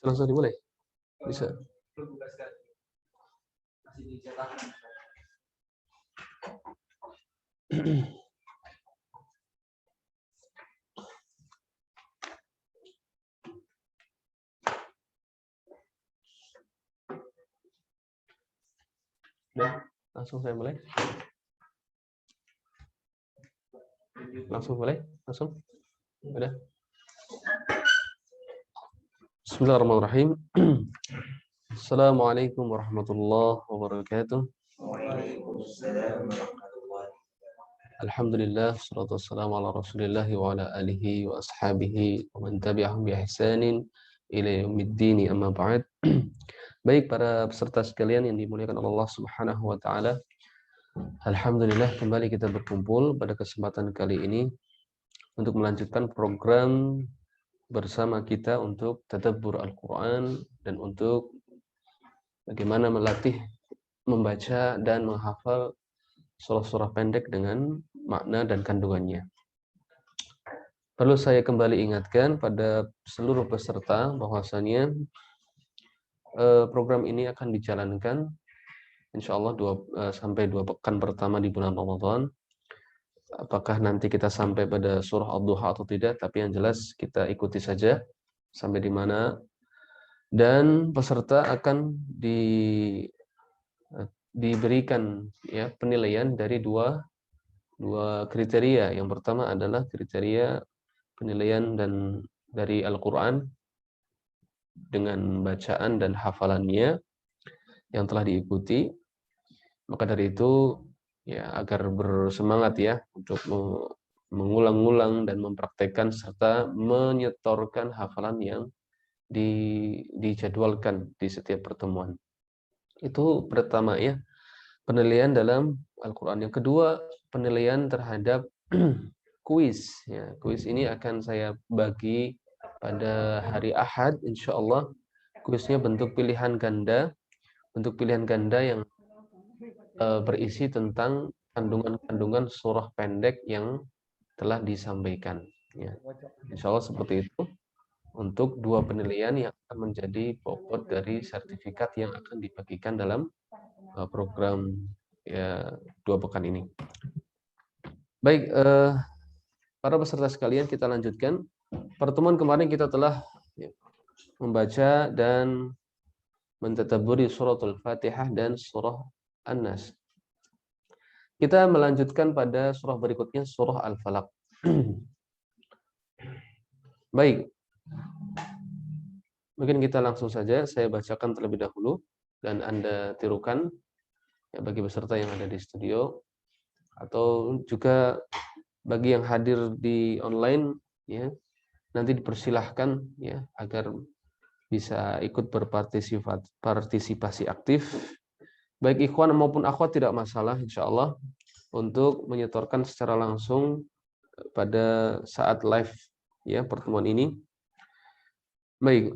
Langsung dimulai? Bisa. Udah, langsung saya mulai. Langsung mulai? Langsung? Udah. Bismillahirrahmanirrahim. Assalamualaikum warahmatullahi wabarakatuh. Alhamdulillah, salatu wassalamu ala rasulillah wa ala alihi wa ashabihi wa man tabi'ahum bi ihsanin ila yaumiddin, amma ba'd. Baik para peserta sekalian yang dimuliakan Allah Subhanahu wa taala. Alhamdulillah kembali kita berkumpul pada kesempatan kali ini untuk melanjutkan program bersama kita untuk tadabbur Al-Qur'an dan untuk bagaimana melatih membaca dan menghafal surah-surah pendek dengan makna dan kandungannya. Perlu saya kembali ingatkan pada seluruh peserta bahwasanya program ini akan dijalankan insyaallah sampai 2 pekan pertama di bulan Ramadan. Apakah nanti kita sampai pada surah Ad-Duha atau tidak, tapi yang jelas kita ikuti saja sampai di mana. Dan peserta akan diberikan ya penilaian dari dua kriteria. Yang pertama adalah kriteria penilaian dan dari Al-Qur'an dengan bacaan dan hafalannya yang telah diikuti. Maka dari itu ya agar bersemangat ya untuk mengulang-ulang dan mempraktekkan serta menyetorkan hafalan yang dijadwalkan di setiap pertemuan. Itu pertama ya, penilaian dalam Al-Qur'an. Yang kedua, penilaian terhadap kuis ya. Kuis ini akan saya bagi pada hari Ahad insyaallah. Kuisnya bentuk pilihan ganda. Bentuk pilihan ganda yang berisi tentang kandungan-kandungan surah pendek yang telah disampaikan ya. Insyaallah seperti itu untuk 2 penilaian yang akan menjadi bobot dari sertifikat yang akan dibagikan dalam program ya 2 pekan ini. Baik, para peserta sekalian, kita lanjutkan. Pertemuan kemarin kita telah membaca dan mentadabburi suratul Fatihah dan surah An-Nas. Kita melanjutkan pada surah berikutnya, surah Al-Falaq. Baik. Mungkin kita langsung saja, saya bacakan terlebih dahulu dan Anda tirukan ya, bagi peserta yang ada di studio atau juga bagi yang hadir di online ya, nanti dipersilahkan ya agar bisa ikut berpartisipasi aktif. Baik ikhwan maupun akhwat tidak masalah insyaallah untuk menyetorkan secara langsung pada saat live ya pertemuan ini. Baik.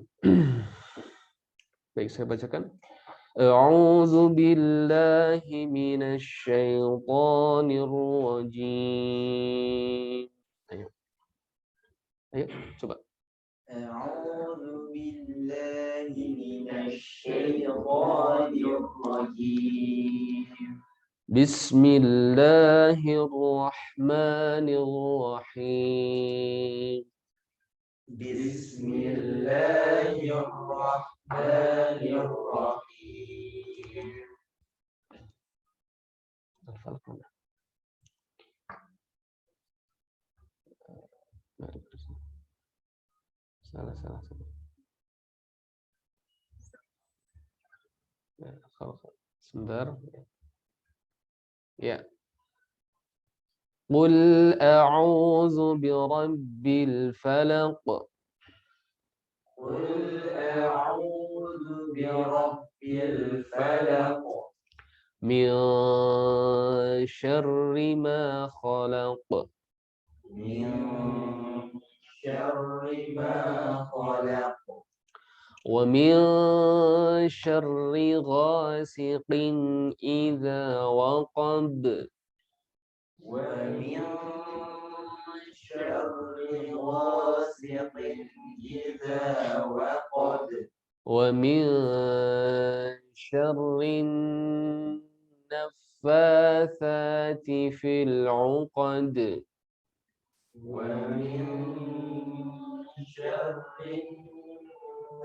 Baik, saya bacakan. A'udzu billahi minasy syaithanir rajim. Ayo. Ayo, coba. A'udzu billahi minasy syaithanir rajim. Bismillahirrahmanirrahim. Bismillahirrahmanirrahim. Salah. Sebentar. Ya. Qul a'udzu birabbil falaq. Qul a'udzu birabbil falaq. Min syarri ma khalaq. Min syarri ma khalaq. Wa min syarri ghasiqin idza waqab. Wa min syarri ghasiqin idza waqab. Wa min syarrin naffatsati fil 'uqad. Wa min syarri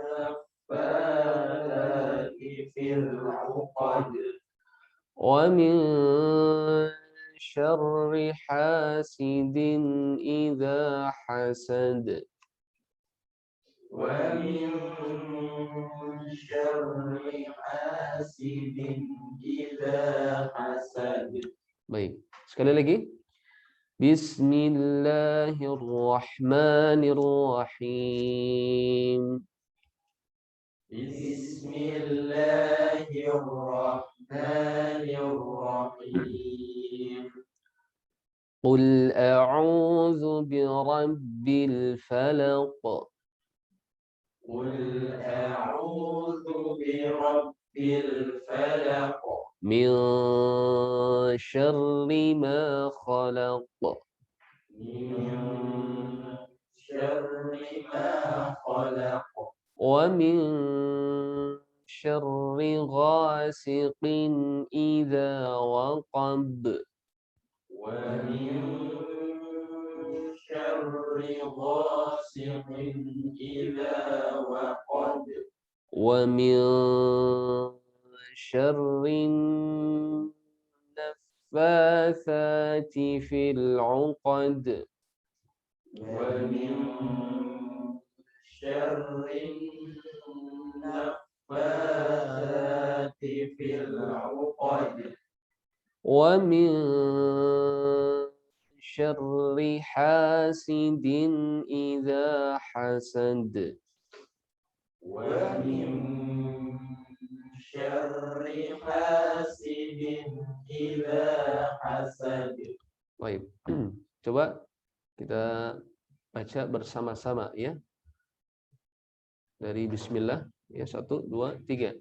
naffatsati fil 'uqad. Wa min syarri hasidin idza hasad. Wa min syarri hasidin idza hasad. Baik, sekali lagi. Bismillahirrahmanirrahim. Bismillahirrahmanirrahim. Qul a'udzu birabbil falaq. Qul a'udzu birabbil falaq. Min syarri ma khalaq. Min syarri ma khalaq. Wa min syarri ghasiqin idza waqab. Wa min syarri ghasiqin idza waqab. Wa min syarrin naffatsati fil 'uqad. Wa min syarri naffatsati fil 'uqad. Wa min syarri hasidin idza hasad. Wa min syarri hasidin idza hasad. Baik. Coba kita baca bersama-sama ya. Dari bismillah ya, 1 2 3.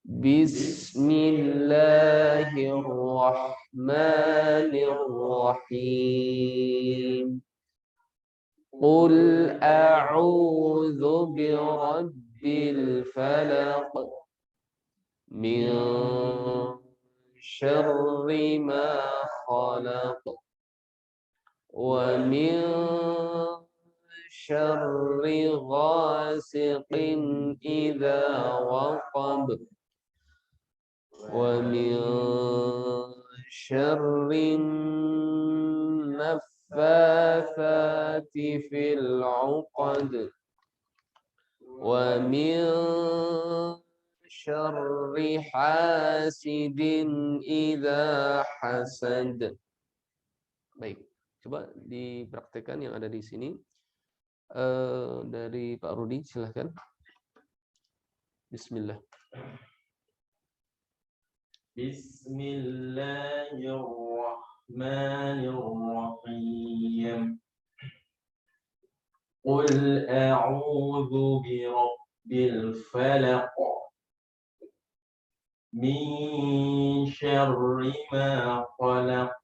Bismillahirrahmanirrahim. Qul a'udzu birabbil falaq. Min syarri ma khalaq. Wa min syarri ghasiqin idza waqab. Wa min syarrin naffatsati fil 'uqad. Wa min syarri hasidin idza hasad. Baik, coba dipraktikkan yang ada di sini. Dari Pak Rudi, silahkan. Bismillah. Bismillahirrahmanirrahim. Qul a'udzu birabbil falaq. Min syarri ma khalaq.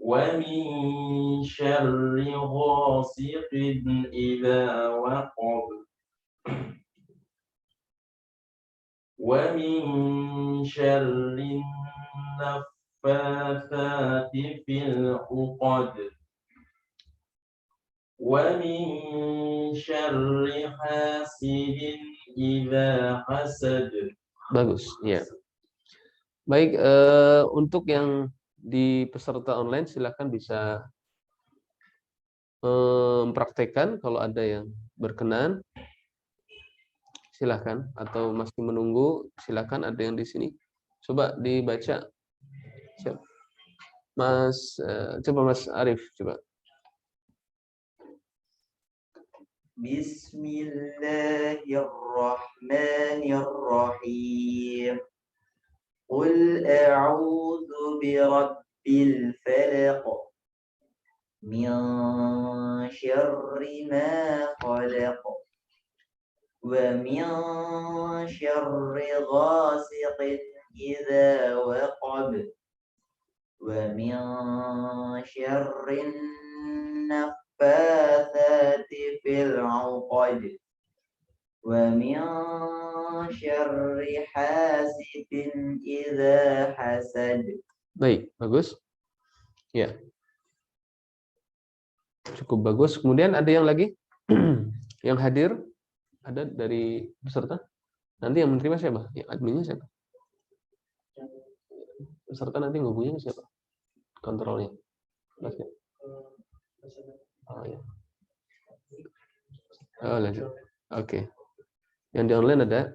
Wa min syarri ghasiqin idza waqab. ومن شر النفاثات في العقد ومن شر حاسد إذا حسد. Bagus, ya. Baik, untuk yang di peserta online silakan bisa mempraktekkan kalau ada yang berkenan. Silahkan, atau masih menunggu, silahkan, ada yang di sini. Coba dibaca. Siap. Mas, coba Mas Arif, coba. Bismillahirrahmanirrahim. Qul a'udzu birabbil falaq. Min syarri ma khalaq. ومن شر غاسق إذا وقب ومن شر النفاثات في العقد ومن شر حاسد إذا حسد. Baik, bagus. Ya. Cukup bagus. Kemudian ada yang lagi? Yang hadir? Ada dari peserta? Nanti yang menerima siapa? Yang adminnya siapa? Peserta nanti ngubungin siapa? Kontrolnya. Oh ya. Oh, lanjut. Oke. Yang di online ada?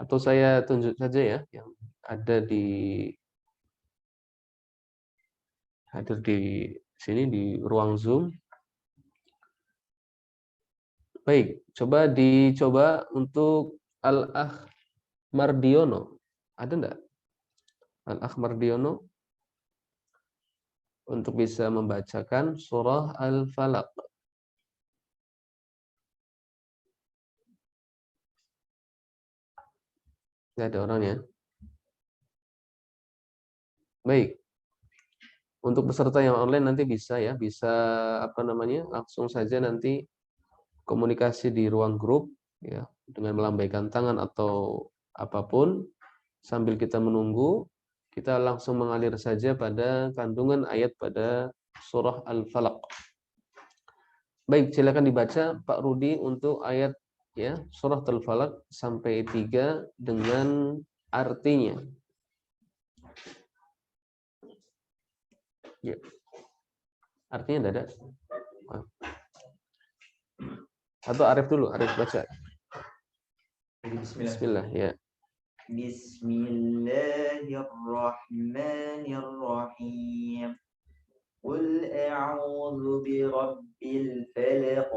Atau saya tunjuk saja ya yang ada hadir di sini di ruang Zoom. Baik, dicoba untuk Al-Akh Mardiono. Ada enggak? Al-Akh Mardiono untuk bisa membacakan surah Al-Falaq. Enggak ada orangnya. Baik. Untuk peserta yang online nanti bisa ya, langsung saja nanti komunikasi di ruang grup ya dengan melambaikan tangan atau apapun sambil kita menunggu, kita langsung mengalir saja pada kandungan ayat pada surah Al-Falaq. Baik, silakan dibaca Pak Rudi untuk ayat ya surah Al-Falaq sampai 3 dengan artinya. Ya. Artinya ada. Atau Arif dulu, Arif baca. Bismillah, ya. Bismillahirrahmanirrahim. Qul a'udzu birabbil falaq.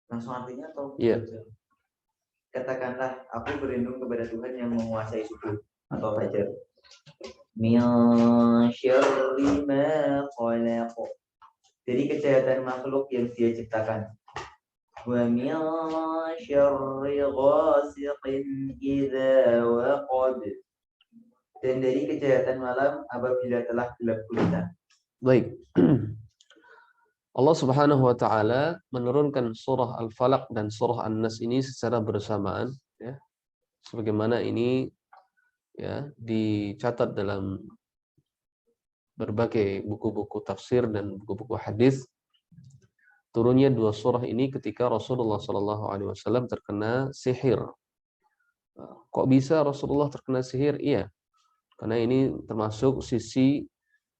Langsung artinya atau? Iya. Katakanlah, aku berlindung kepada Tuhan yang menguasai subuh atau fajar. Min syarri ma khalaq. Dari kejahatan makhluk yang Dia ciptakan. Wa min syarri ghasiqin idza waqab. Dan dari kejahatan malam apabila telah gelap gulita. Baik. Allah Subhanahu wa taala menurunkan surah Al-Falaq dan surah An-Nas ini secara bersamaan ya. Sebagaimana ini ya dicatat dalam berbagai buku-buku tafsir dan buku-buku hadis. Turunnya dua surah ini ketika Rasulullah SAW terkena sihir. Kok bisa Rasulullah terkena sihir? Iya, karena ini termasuk sisi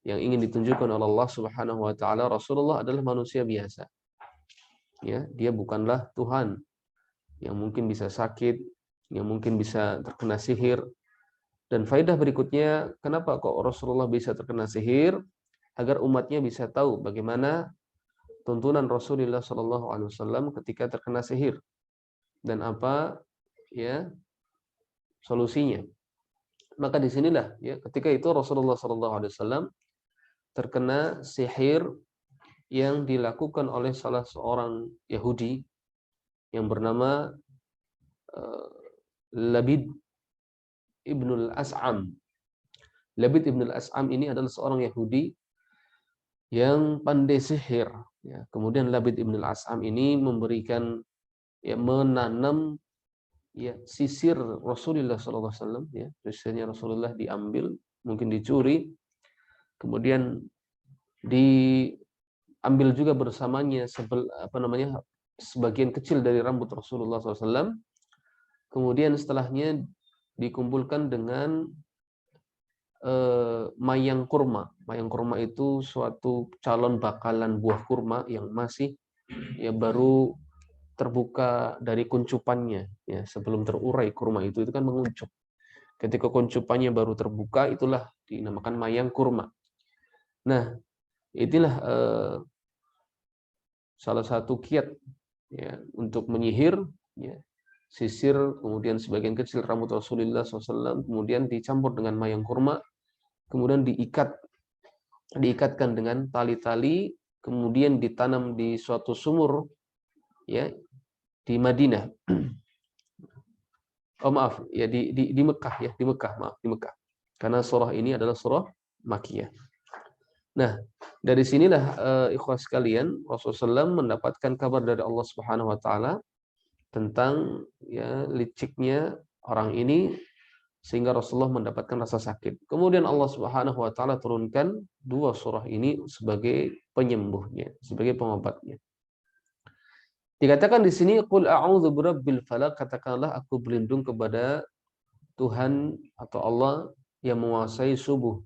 yang ingin ditunjukkan oleh Allah Subhanahu wa taala. Rasulullah adalah manusia biasa. Ya, dia bukanlah Tuhan yang mungkin bisa sakit, yang mungkin bisa terkena sihir. Dan faedah berikutnya, kenapa kok Rasulullah bisa terkena sihir? Agar umatnya bisa tahu bagaimana tuntunan Rasulullah SAW ketika terkena sihir dan apa ya solusinya. Maka disinilah ya ketika itu Rasulullah SAW terkena sihir yang dilakukan oleh salah seorang Yahudi yang bernama Labid ibnul As'am. Labid ibnul As'am ini adalah seorang Yahudi yang pandai sihir. Ya, kemudian Labid ibn al-As'am ini memberikan, ya, menanam, ya, sisir Rasulullah SAW. Ya, sisirnya Rasulullah diambil, mungkin dicuri, kemudian diambil juga bersamanya sebagian kecil dari rambut Rasulullah SAW. Kemudian setelahnya dikumpulkan dengan mayang kurma. Mayang kurma itu suatu calon bakalan buah kurma yang masih, ya, baru terbuka dari kuncupannya, ya, sebelum terurai kurma itu kan menguncup. Ketika kuncupannya baru terbuka, itulah dinamakan mayang kurma. Nah, itulah salah satu kiat, ya, untuk menyihir, ya, sisir, kemudian sebagian kecil rambut Rasulullah SAW, kemudian dicampur dengan mayang kurma, kemudian diikatkan dengan tali-tali, kemudian ditanam di suatu sumur, ya, di Madinah. Oh maaf, ya, di Mekah, ya, di Mekah, maaf, di Mekah. Karena surah ini adalah surah Makkiyah. Nah, dari sinilah ikhwah sekalian, Rasulullah SAW mendapatkan kabar dari Allah Subhanahu wa taala tentang, ya, liciknya orang ini, sehingga Rasulullah mendapatkan rasa sakit. Kemudian Allah Subhanahu wa taala turunkan dua surah ini sebagai penyembuhnya, sebagai pengobatnya. Dikatakan di sini, qul a'udzu birabbil falaq, katakanlah aku berlindung kepada Tuhan atau Allah yang menguasai subuh.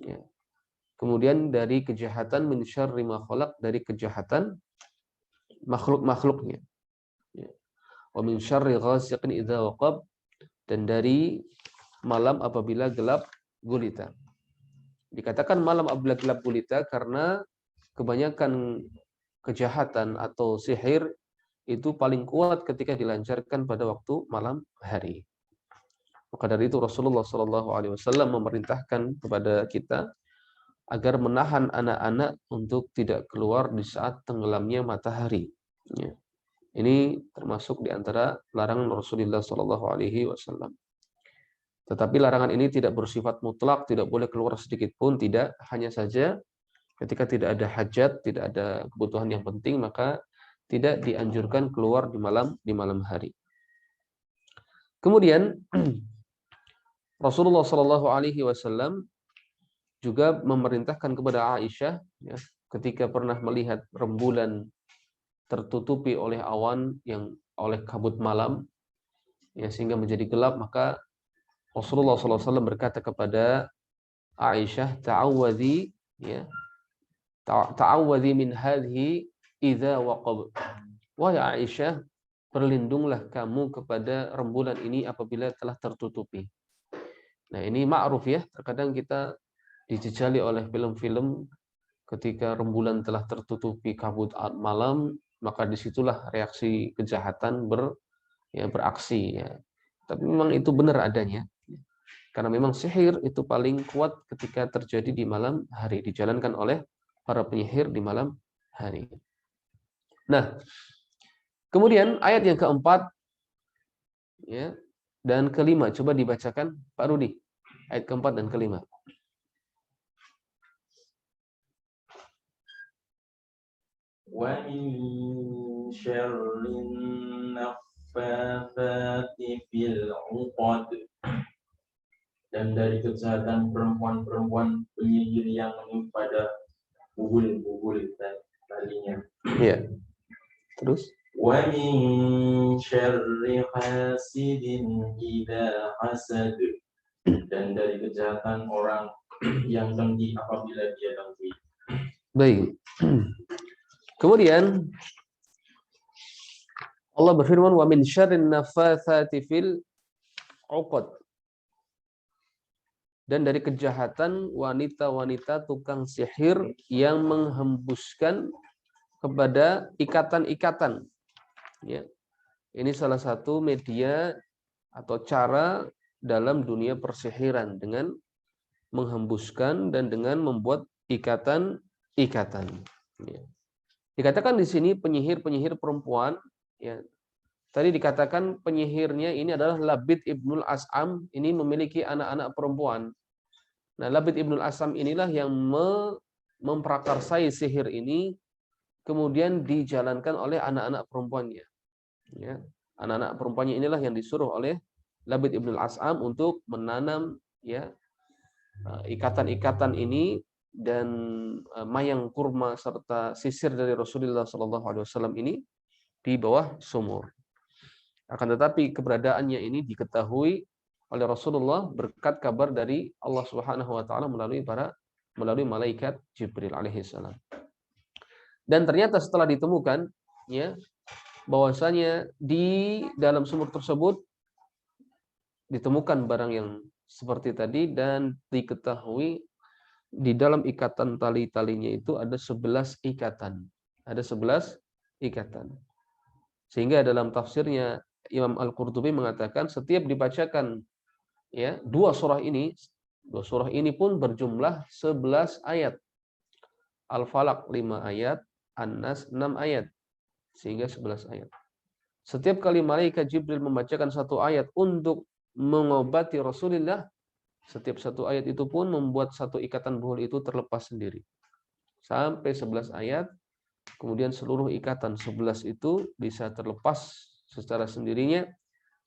Ya. Kemudian dari kejahatan, min syarri ma khalaq, dari kejahatan makhluk-makhluknya. Ya. Wa min syarri ghasiqin idza waqab, dan dari malam apabila gelap gulita. Dikatakan malam apabila gelap gulita karena kebanyakan kejahatan atau sihir itu paling kuat ketika dilancarkan pada waktu malam hari. Maka dari itu Rasulullah SAW memerintahkan kepada kita agar menahan anak-anak untuk tidak keluar di saat tenggelamnya matahari. Ya. Ini termasuk di antara larangan Rasulullah SAW. Tetapi larangan ini tidak bersifat mutlak, tidak boleh keluar sedikit pun, tidak. Hanya saja ketika tidak ada hajat, tidak ada kebutuhan yang penting, maka tidak dianjurkan keluar di malam hari. Kemudian Rasulullah SAW juga memerintahkan kepada Aisyah, ya, ketika pernah melihat rembulan tertutupi oleh awan, yang oleh kabut malam, ya, sehingga menjadi gelap, maka Rasulullah SAW berkata kepada Aisyah, ta'awwadhi, ya, ta'awwadhi min hadhi idza waqab. Wahai Aisyah, berlindunglah kamu kepada rembulan ini apabila telah tertutupi. Nah, ini ma'ruf, ya, terkadang kita dijejali oleh film-film ketika rembulan telah tertutupi kabut malam, maka disitulah reaksi kejahatan beraksi, ya. Tapi memang itu benar adanya. Karena memang sihir itu paling kuat ketika terjadi di malam hari, dijalankan oleh para penyihir di malam hari. Nah, kemudian ayat yang keempat, ya, dan kelima, coba dibacakan Pak Rudi, ayat keempat dan kelima. Wa min syarrin naffatsati fil 'uqad, dan dari kejahatan perempuan-perempuan penyihir yang menimpa pada bubul-bubul talinya. Ya. Terus? Wa min syarri hasidin idza hasad, dan dari kejahatan orang yang dengki apabila dia dengki. Baik. Kemudian Allah berfirman, wa min syarrin naffatsati fil 'uqad, dan dari kejahatan wanita-wanita tukang sihir yang menghembuskan kepada ikatan-ikatan. Ya. Ini salah satu media atau cara dalam dunia persihiran, dengan menghembuskan dan dengan membuat ikatan-ikatan. Ya. Dikatakan di sini penyihir-penyihir perempuan. Ya. Tadi dikatakan penyihirnya ini adalah Labid ibnul As'am, ini memiliki anak-anak perempuan. Nah, Labid ibnul As'am inilah yang memprakarsai sihir ini kemudian dijalankan oleh anak-anak perempuannya. Ya. Anak-anak perempuannya inilah yang disuruh oleh Labid ibn al-As'am untuk menanam ya ikatan-ikatan ini dan mayang kurma serta sisir dari Rasulullah SAW ini di bawah sumur. Akan tetapi keberadaannya ini diketahui oleh Rasulullah berkat kabar dari Allah Subhanahu wa taala melalui malaikat Jibril alaihissalam. Dan ternyata setelah ditemukan ya bahwasanya di dalam sumur tersebut ditemukan barang yang seperti tadi dan diketahui di dalam ikatan tali-talinya itu ada 11 ikatan. Ada 11 ikatan. Sehingga dalam tafsirnya Imam Al-Qurtubi mengatakan setiap dibacakan ya dua surah ini pun berjumlah 11 ayat. Al-Falaq 5 ayat, An-Nas 6 ayat. Sehingga 11 ayat. Setiap kali malaikat Jibril membacakan satu ayat untuk mengobati Rasulullah, setiap satu ayat itu pun membuat satu ikatan buhul itu terlepas sendiri. Sampai 11 ayat, kemudian seluruh ikatan 11 itu bisa terlepas secara sendirinya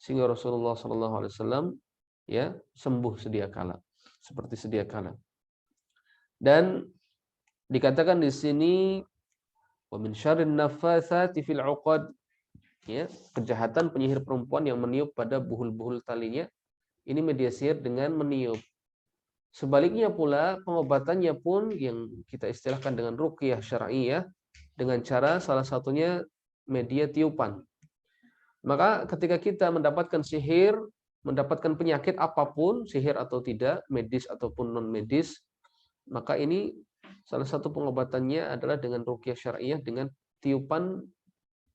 sehingga Rasulullah SAW ya sembuh sedia kala, seperti sedia kala. Dan dikatakan di sini wa min syarrin naffatsati fil 'uqad, ya, kejahatan penyihir perempuan yang meniup pada buhul-buhul talinya. Ini media sihir dengan meniup. Sebaliknya pula pengobatannya pun yang kita istilahkan dengan ruqyah syar'iyyah dengan cara salah satunya media tiupan. Maka ketika kita mendapatkan sihir, mendapatkan penyakit apapun, sihir atau tidak, medis ataupun non medis, maka ini salah satu pengobatannya adalah dengan ruqyah syar'iyyah dengan tiupan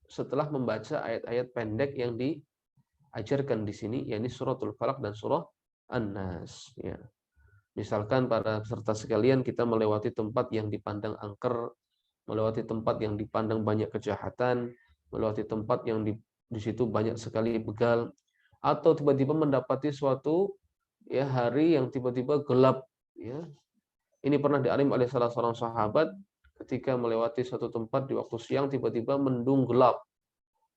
setelah membaca ayat-ayat pendek yang diajarkan di sini, yakni suratul Falaq dan surah An-Nas. Ya. Misalkan para peserta sekalian kita melewati tempat yang dipandang angker, melewati tempat yang dipandang banyak kejahatan, melewati tempat yang di situ banyak sekali begal, atau tiba-tiba mendapati suatu ya hari yang tiba-tiba gelap. Ya. Ini pernah dialami oleh salah seorang sahabat. Ketika melewati suatu tempat di waktu siang tiba-tiba mendung gelap,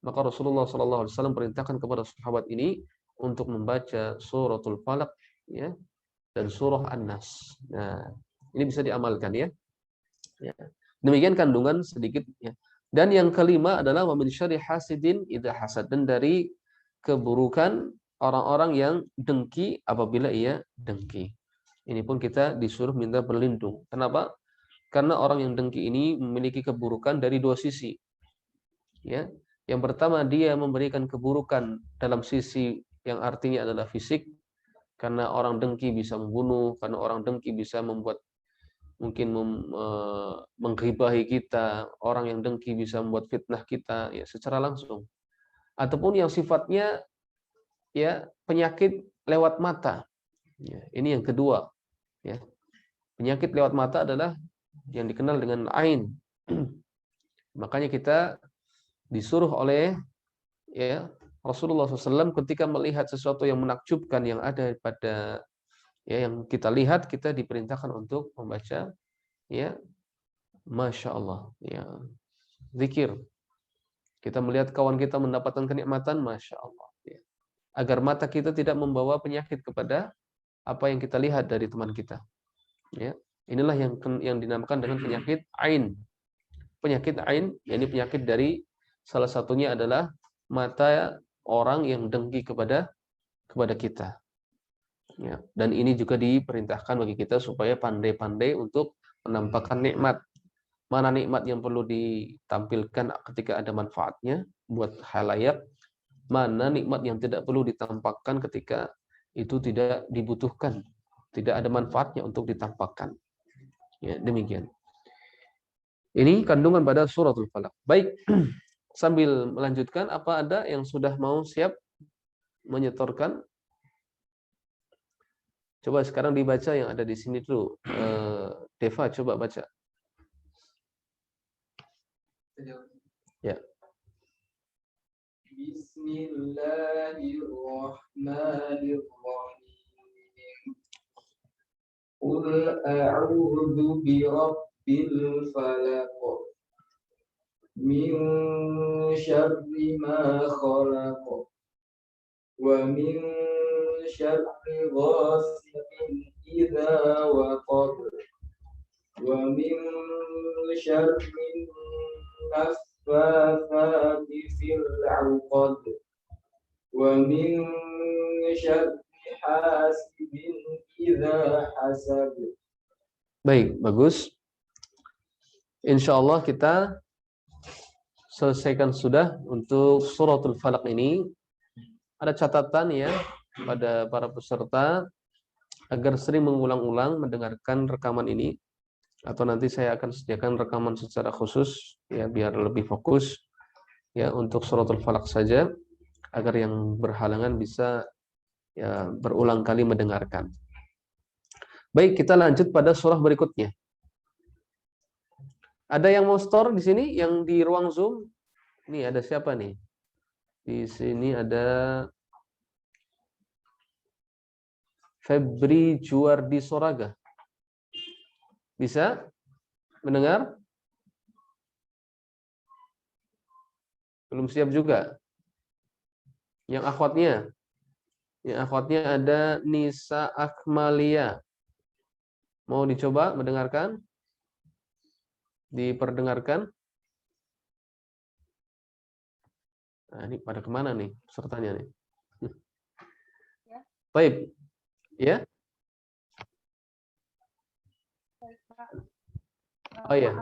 maka Rasulullah SAW perintahkan kepada sahabat ini untuk membaca suratul Falaq ya dan surah An-Nas. Nah, ini bisa diamalkan ya. Ya. Demikian kandungan sedikit ya. Dan yang kelima adalah wa min syarri hasidin idza hasad, dan dari keburukan orang-orang yang dengki apabila ia dengki. Ini pun kita disuruh minta berlindung. Kenapa? Karena orang yang dengki ini memiliki keburukan dari dua sisi. Ya. Yang pertama, dia memberikan keburukan dalam sisi yang artinya adalah fisik, karena orang dengki bisa membunuh, karena orang dengki bisa membuat mungkin mengghibahi kita, orang yang dengki bisa membuat fitnah kita ya secara langsung. Ataupun yang sifatnya ya penyakit lewat mata. Ya, ini yang kedua. Ya. Penyakit lewat mata adalah yang dikenal dengan ain. Makanya kita disuruh oleh ya Rasulullah SAW ketika melihat sesuatu yang menakjubkan yang ada pada ya yang kita lihat, kita diperintahkan untuk membaca ya Masya Allah ya zikir. Kita melihat kawan kita mendapatkan kenikmatan, Masya Allah ya. Agar mata kita tidak membawa penyakit kepada apa yang kita lihat dari teman kita ya. Inilah yang dinamakan dengan penyakit ain. Penyakit ain, yakni penyakit dari salah satunya adalah mata orang yang dengki kepada kita. Ya, dan ini juga diperintahkan bagi kita supaya pandai-pandai untuk menampakkan nikmat. Mana nikmat yang perlu ditampilkan ketika ada manfaatnya buat khalayak, mana nikmat yang tidak perlu ditampakkan ketika itu tidak dibutuhkan, tidak ada manfaatnya untuk ditampakkan. Ya, demikian. Ini kandungan pada suratul Falaq. Baik, sambil melanjutkan, apa ada yang sudah mau siap menyetorkan? Coba sekarang dibaca yang ada di sini dulu. Deva, coba baca. Ya. Bismillahirrahmanirrahim. Qul a'udzu birabbil الفلق من شر ما خلق ومن شر غاسق إذا وقب ومن شر النفاثات في العقد ومن شر حاسد إذا حسد. Baik, bagus. Insya Allah kita selesaikan sudah untuk suratul Falaq ini. Ada catatan ya pada para peserta agar sering mengulang-ulang mendengarkan rekaman ini, atau nanti saya akan sediakan rekaman secara khusus ya biar lebih fokus ya untuk suratul Falaq saja, agar yang berhalangan bisa ya berulang kali mendengarkan. Baik, kita lanjut pada surah berikutnya. Ada yang mau store di sini yang di ruang Zoom? Ini ada siapa nih? Di sini ada Febri Juardi Soraga. Bisa mendengar? Belum siap juga. Yang akhwatnya? Yang akhwatnya ada Nisa Akmalia. Mau dicoba mendengarkan? Diperdengarkan? Nah, ini pada kemana nih pesertanya nih? Ya. Baik. Ya? Oh iya.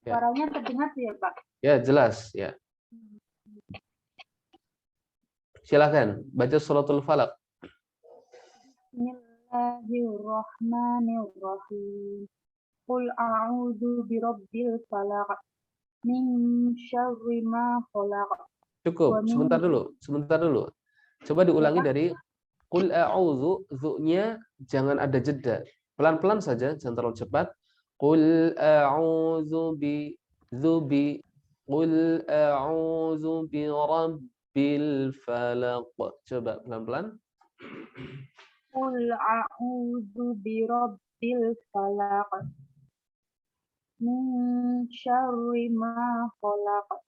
Ya. Suaranya terdengar ya, Pak? Ya, jelas. Ya. Silakan baca suratul Falaq. Bismillahirrahmanirrahim. Qul a'udzu birabbil falaq min syarri ma khalaq. Cukup, sebentar dulu. Coba diulangi dari qul a'udzu, zu-nya jangan ada jeda. Pelan-pelan saja, jangan terlalu cepat. Qul a'udzu bi dzubi qul a'udzu bi rabbil falaq. Coba pelan-pelan. Qul a'udzu birabbil falaq min syarri ma khalaq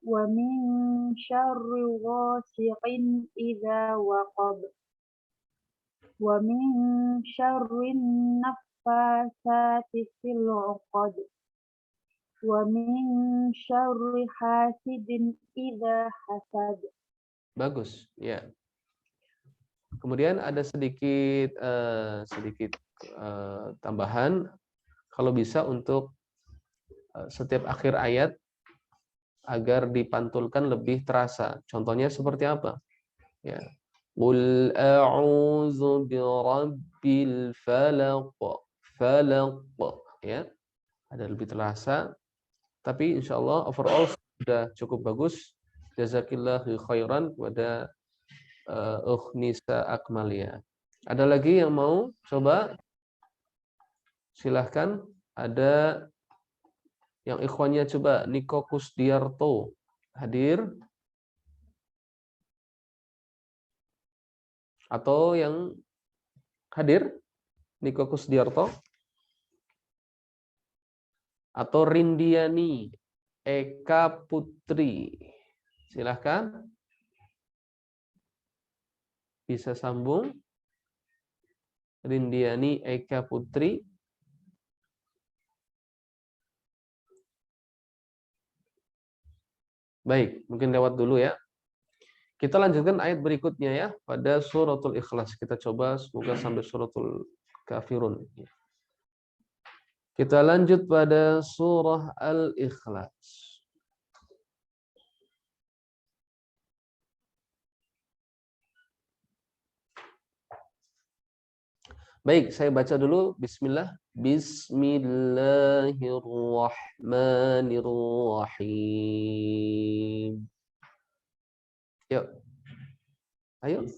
wa min syarri ghasiqin idza waqab wa min syarri naffasati fil 'uqad wa min syarri hasidin idza hasad. Bagus, ya. Kemudian ada sedikit tambahan, kalau bisa untuk setiap akhir ayat agar dipantulkan lebih terasa. Contohnya seperti apa? Ya. Qul a'udzu birabbil falaq. Falaq, ya. Ada lebih terasa. Tapi insyaallah overall sudah cukup bagus. Jazakillahu khairan kepada Nisa Akmalia. Ada lagi yang mau coba? Silahkan. Ada yang ikhwannya coba. Niko Kusdiarto hadir? Atau yang hadir? Niko Kusdiarto? Atau Rindiani Eka Putri? Silahkan. Bisa sambung. Rindiani Eka Putri. Baik, mungkin lewat dulu ya. Kita lanjutkan ayat berikutnya ya, pada suratul Ikhlas. Kita coba semoga sampai suratul Kafirun. Kita lanjut pada surah Al-Ikhlas. Baik, saya baca dulu. Bismillah. Bismillahirrahmanirrahim. Yuk. Ayo.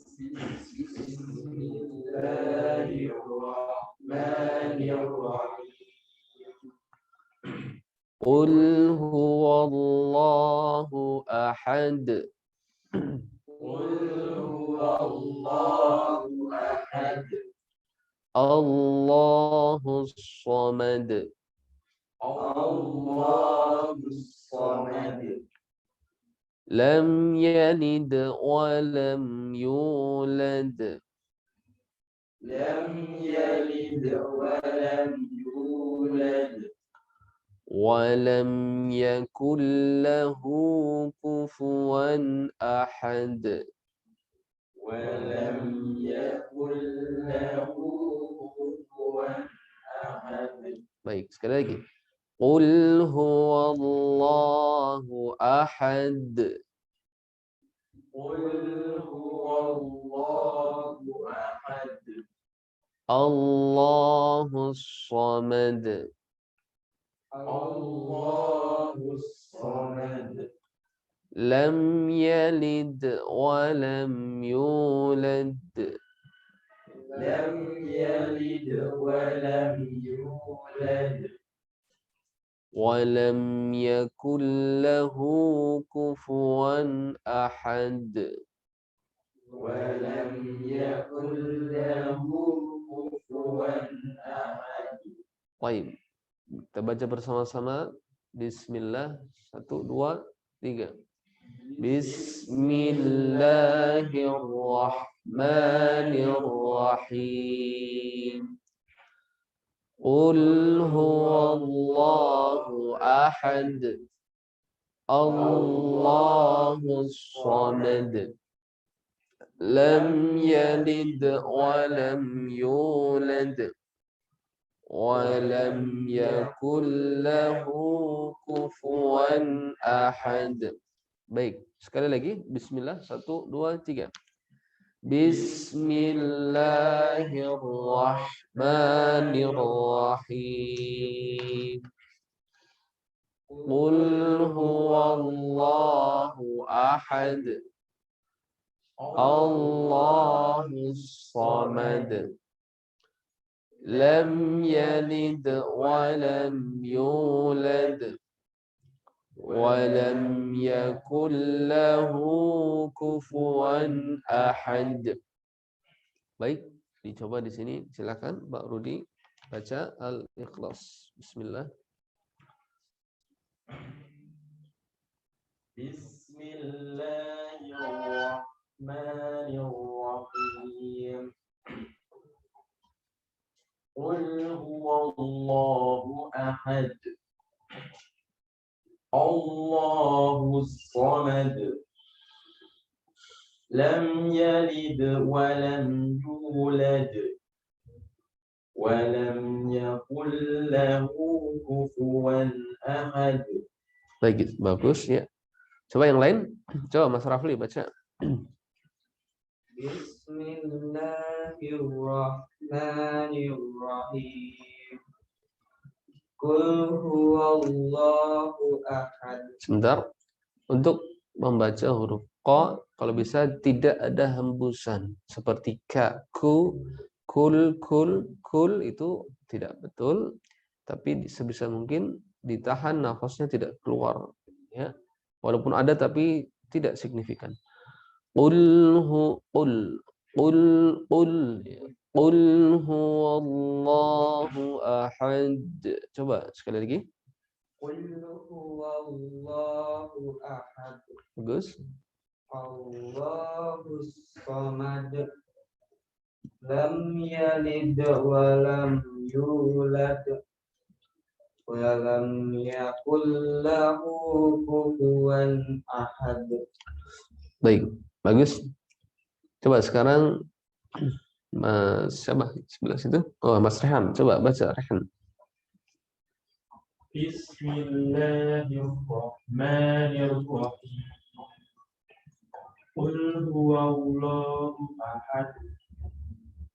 Qul huwallahu ahad. Qul huwallahu ahad. Allahus Samad. Allahus Samad. Lam yalid wa lam yulad. Lam yalid wa lam yulad. ولم يكن له كفوا أحد. ولم يكن له كفوا أحد. Baik, sekali lagi. Qul huwallahu ahad. Qul huwallahu ahad. Allahus samad. Allahus samad. Lam yalid wa lam yulad. Lam yalid wa lam yulad. ولم يكن له كفوا أحد. ولم يكن له كفوا أحد. Baik, kita baca bersama-sama. Bismillah. 1, 2, 3. Bismillahirrahmanirrahim. Qul huwallahu ahad. Allahus samad. Lam yalid wa lam yulad. Walam yakul lahu kufuwan ahad. Baik, sekali lagi. Bismillah. 1, 2, 3. Bismillahirrahmanirrahim. Qul huwallahu ahad. Allahus samad. Lam yalid wa lam yulad. Walam yakul lahu kufuwan ahad. Baik, dicoba di sini. Silakan Pak Rudi baca Al-Ikhlas. Bismillah. Bismillahirrahmanirrahim. Qul huwallahu ahad. Allahus samad. Lam yalid wa lam yulad. Wa lam yakul lahu kufuwan ahad. Baik, bagus ya. Coba yang lain. Coba Mas Rafli baca. Bismillahirrahmanirrahim. Qul huwallahu ahad. Sebentar. Untuk membaca huruf qa, kalau bisa tidak ada hembusan. Seperti ka, ku, kul, kul itu tidak betul. Tapi sebisa mungkin ditahan, nafasnya tidak keluar. Ya. Walaupun ada tapi tidak signifikan. Qul huwallahu ahad. Coba sekali lagi. Qul huwallahu ahad. Bagus. Allahus samad. Lam yalid wa lam yulad. Wa lam yakul lahu kufuwan ahad. Baik, bagus. Coba sekarang Mas siapa sebelah situ? Oh, Mas Rehan. Coba baca Rehan. Bismillahirrahmanirrahim. Qul huwallahu ahad.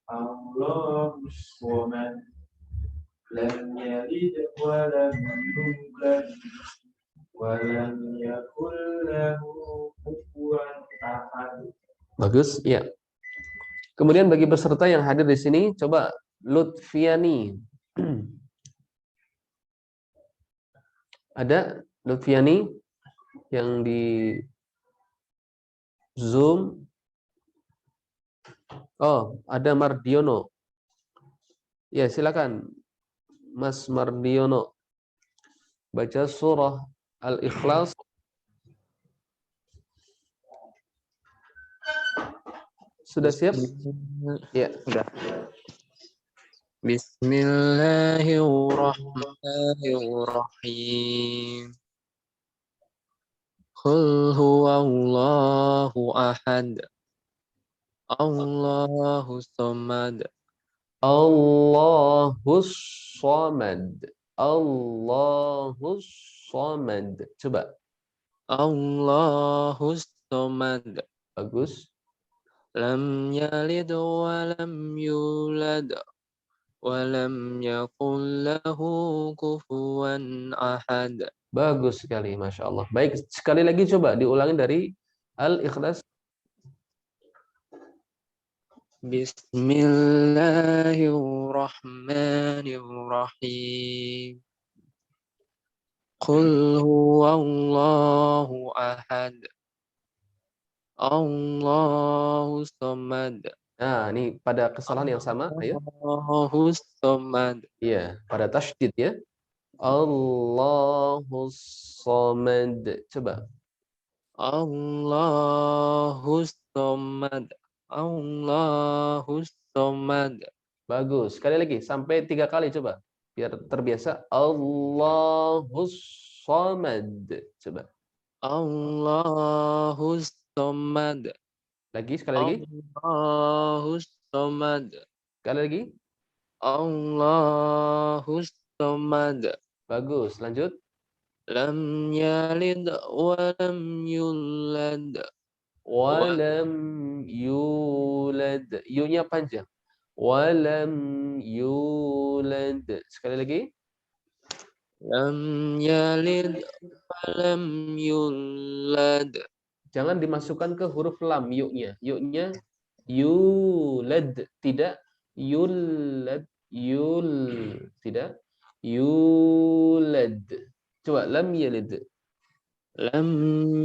Allahus samad. Lam yalid wa lam yulad. Wa lam yakul lahu kufuwan ahad. Bagus, ya. Kemudian bagi peserta yang hadir di sini, coba Lutfiani. Ada Lutfiani yang di Zoom. Oh, ada Mardiono. Ya, silakan Mas Mardiono. Baca surah Al-Ikhlas. Sudah siap? Ya. Udah. Bismillahirrahmanirrahim. Qul huwallahu ahad. Allahus samad. Allahus Samad. Allahus Samad. Coba. Allahus samad. Bagus. Lam yalid wa lam yulad wa lam yakul lahu kufuwan ahad. Bagus sekali, Masya Allah. Baik, sekali lagi coba diulangi dari Al-Ikhlas. Bismillahirrahmanirrahim. Qul huwallahu ahad. Allahus samad. Nah, ini pada kesalahan yang sama, ayo. Allahus samad. Iya, pada tasydid ya. Allahus Samad. Coba. Allahus samad. Allahus samad. Bagus. Sekali lagi, sampai 3 kali coba. Biar terbiasa. Allahus Samad. Coba. Allahus samad. Lagi, sekali lagi. Allahus samad. Sekali lagi. Allahus samad. Bagus. Lanjut. Lam yalid wa lam yulad. Walam yulad. Yu-nya panjang. Walam yulad. Sekali lagi. Lam yalid wa lam yulad. Jangan dimasukkan ke huruf lam yu-nya. Yu-nya yulad, tidak yulad, tidak yulad. Coba lam yalid. Lam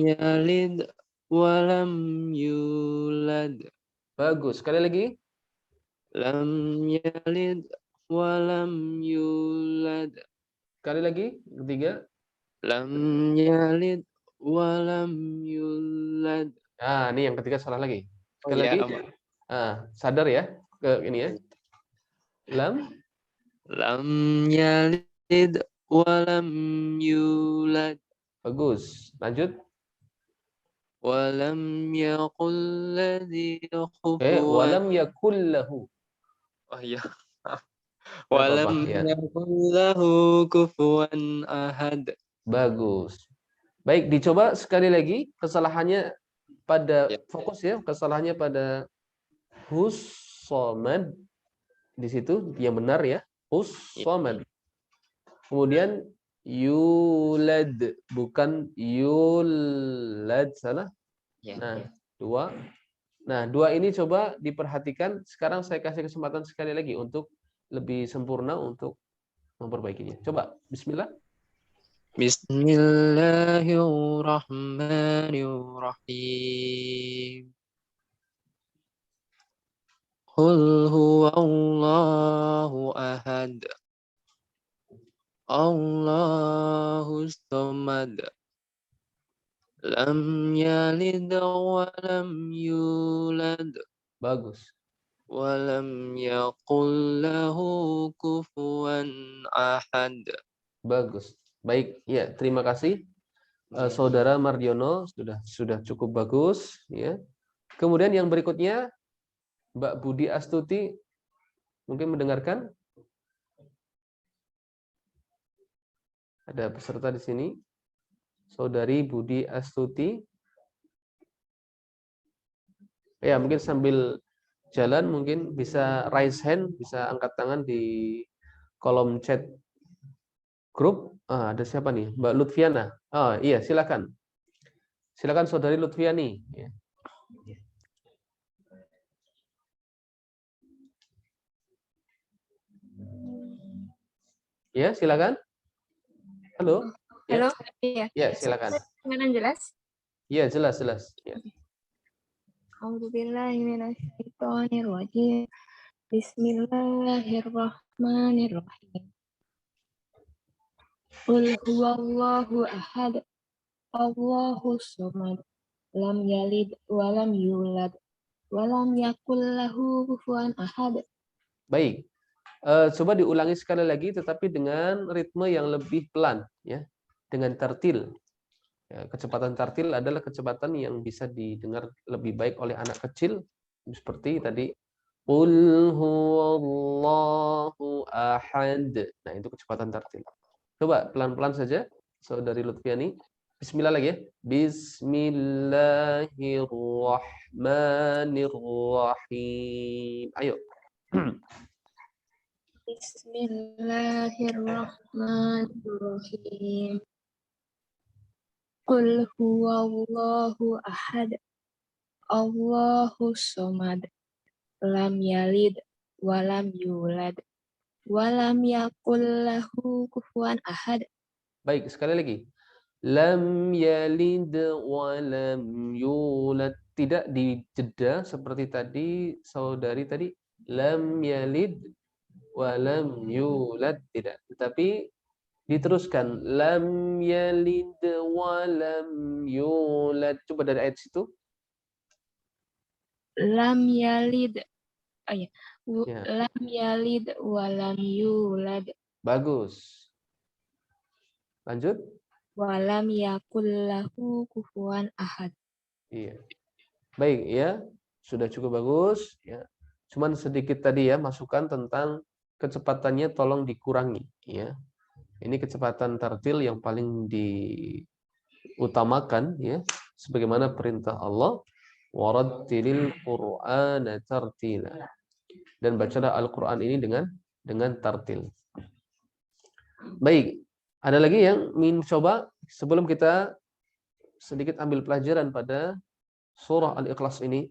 yalid wa lam yulad. Bagus. Sekali lagi. Lam yalid wa lam yulad. Sekali lagi. Ketiga. Lam yalid wa lam yulad. Ah, ini yang ketiga salah lagi. Sekali Oh, lagi. ya, Sadar ya ke ini ya. Lam yalid wa lam yulad. bagus. Lanjut. Wa lam yakul ladzi kufuwan. Walam yakul lahu. Oh iya. Apa-apa, Wa lam ya. yakul lahu kufuwan ahad. Bagus. Baik, dicoba sekali lagi. Kesalahannya pada fokus ya. Kesalahannya pada hus-somad. Di situ yang benar ya. Hus-somad. Kemudian yulad, bukan yulad, salah. Nah, 2. Nah, 2 ini coba diperhatikan. Sekarang saya kasih kesempatan sekali lagi untuk lebih sempurna untuk memperbaikinya. Coba, bismillah. Bismillahirrahmanirrahim. Qul huwallahu ahad. Allahus samad. Lam yalid wa lam yulad. Bagus. Wa lam yakul lahu kufuwan ahad. Bagus. Baik, ya, terima kasih. Saudara Mardiono sudah cukup bagus ya. Kemudian yang berikutnya Mbak Budi Astuti mungkin mendengarkan? Ada peserta di sini. Saudari Budi Astuti. Ya, mungkin sambil jalan mungkin bisa raise hand, bisa angkat tangan di kolom chat grup. Ada siapa nih? Mbak Lutfiana. Oh, iya, silakan. Silakan Saudari Lutfiani. Ya. Ya, silakan. Halo. Halo, ya. iya. Ya, silakan. Dengan jelas? Iya, jelas. Ya. A'udzubillahi minasyaitonirrajim. Bismillahirrahmanirrahim. Qul huwallahu ahad. Allahus samad. Lam yalid wa lam yulad wa lam yakul lahu kufuwan ahad. Baik. Coba diulangi sekali lagi tetapi dengan ritme yang lebih pelan ya. Dengan tartil. Ya, kecepatan tartil adalah kecepatan yang bisa didengar lebih baik oleh anak kecil seperti tadi Qul huwallahu ahad. Nah, itu kecepatan tartil. Coba pelan-pelan saja Saudari Lutfiani. Bismillah lagi ya. Bismillahirrahmanirrahim. Ayo. Bismillahirrahmanirrahim. Qul huwallahu ahad. Allahus samad. Lam yalid wa lam yulad wa lam yakul lahu kufuwan ahad. Baik, sekali lagi. Lam yalid wa lam yulad. Tidak dijeda seperti tadi saudari tadi. Lam yalid wa lam yulad. Tidak. Tetapi diteruskan. Lam yalid wa lam yulad. Coba dari ayat situ. Lam yalid. Ya. Lam yalid wa lam yulad. Bagus. Lanjut. Wa lam yakul lahu kufuwan ahad. Iya. Baik ya. Sudah cukup bagus ya. Cuman sedikit tadi ya masukan tentang kecepatannya tolong dikurangi ya. Ini kecepatan tartil yang paling diutamakan ya sebagaimana perintah Allah warattilil qur'ana tartila. Dan bacalah Al-Qur'an ini dengan tartil. Baik, ada lagi yang ingin coba sebelum kita sedikit ambil pelajaran pada surah Al-Ikhlas ini.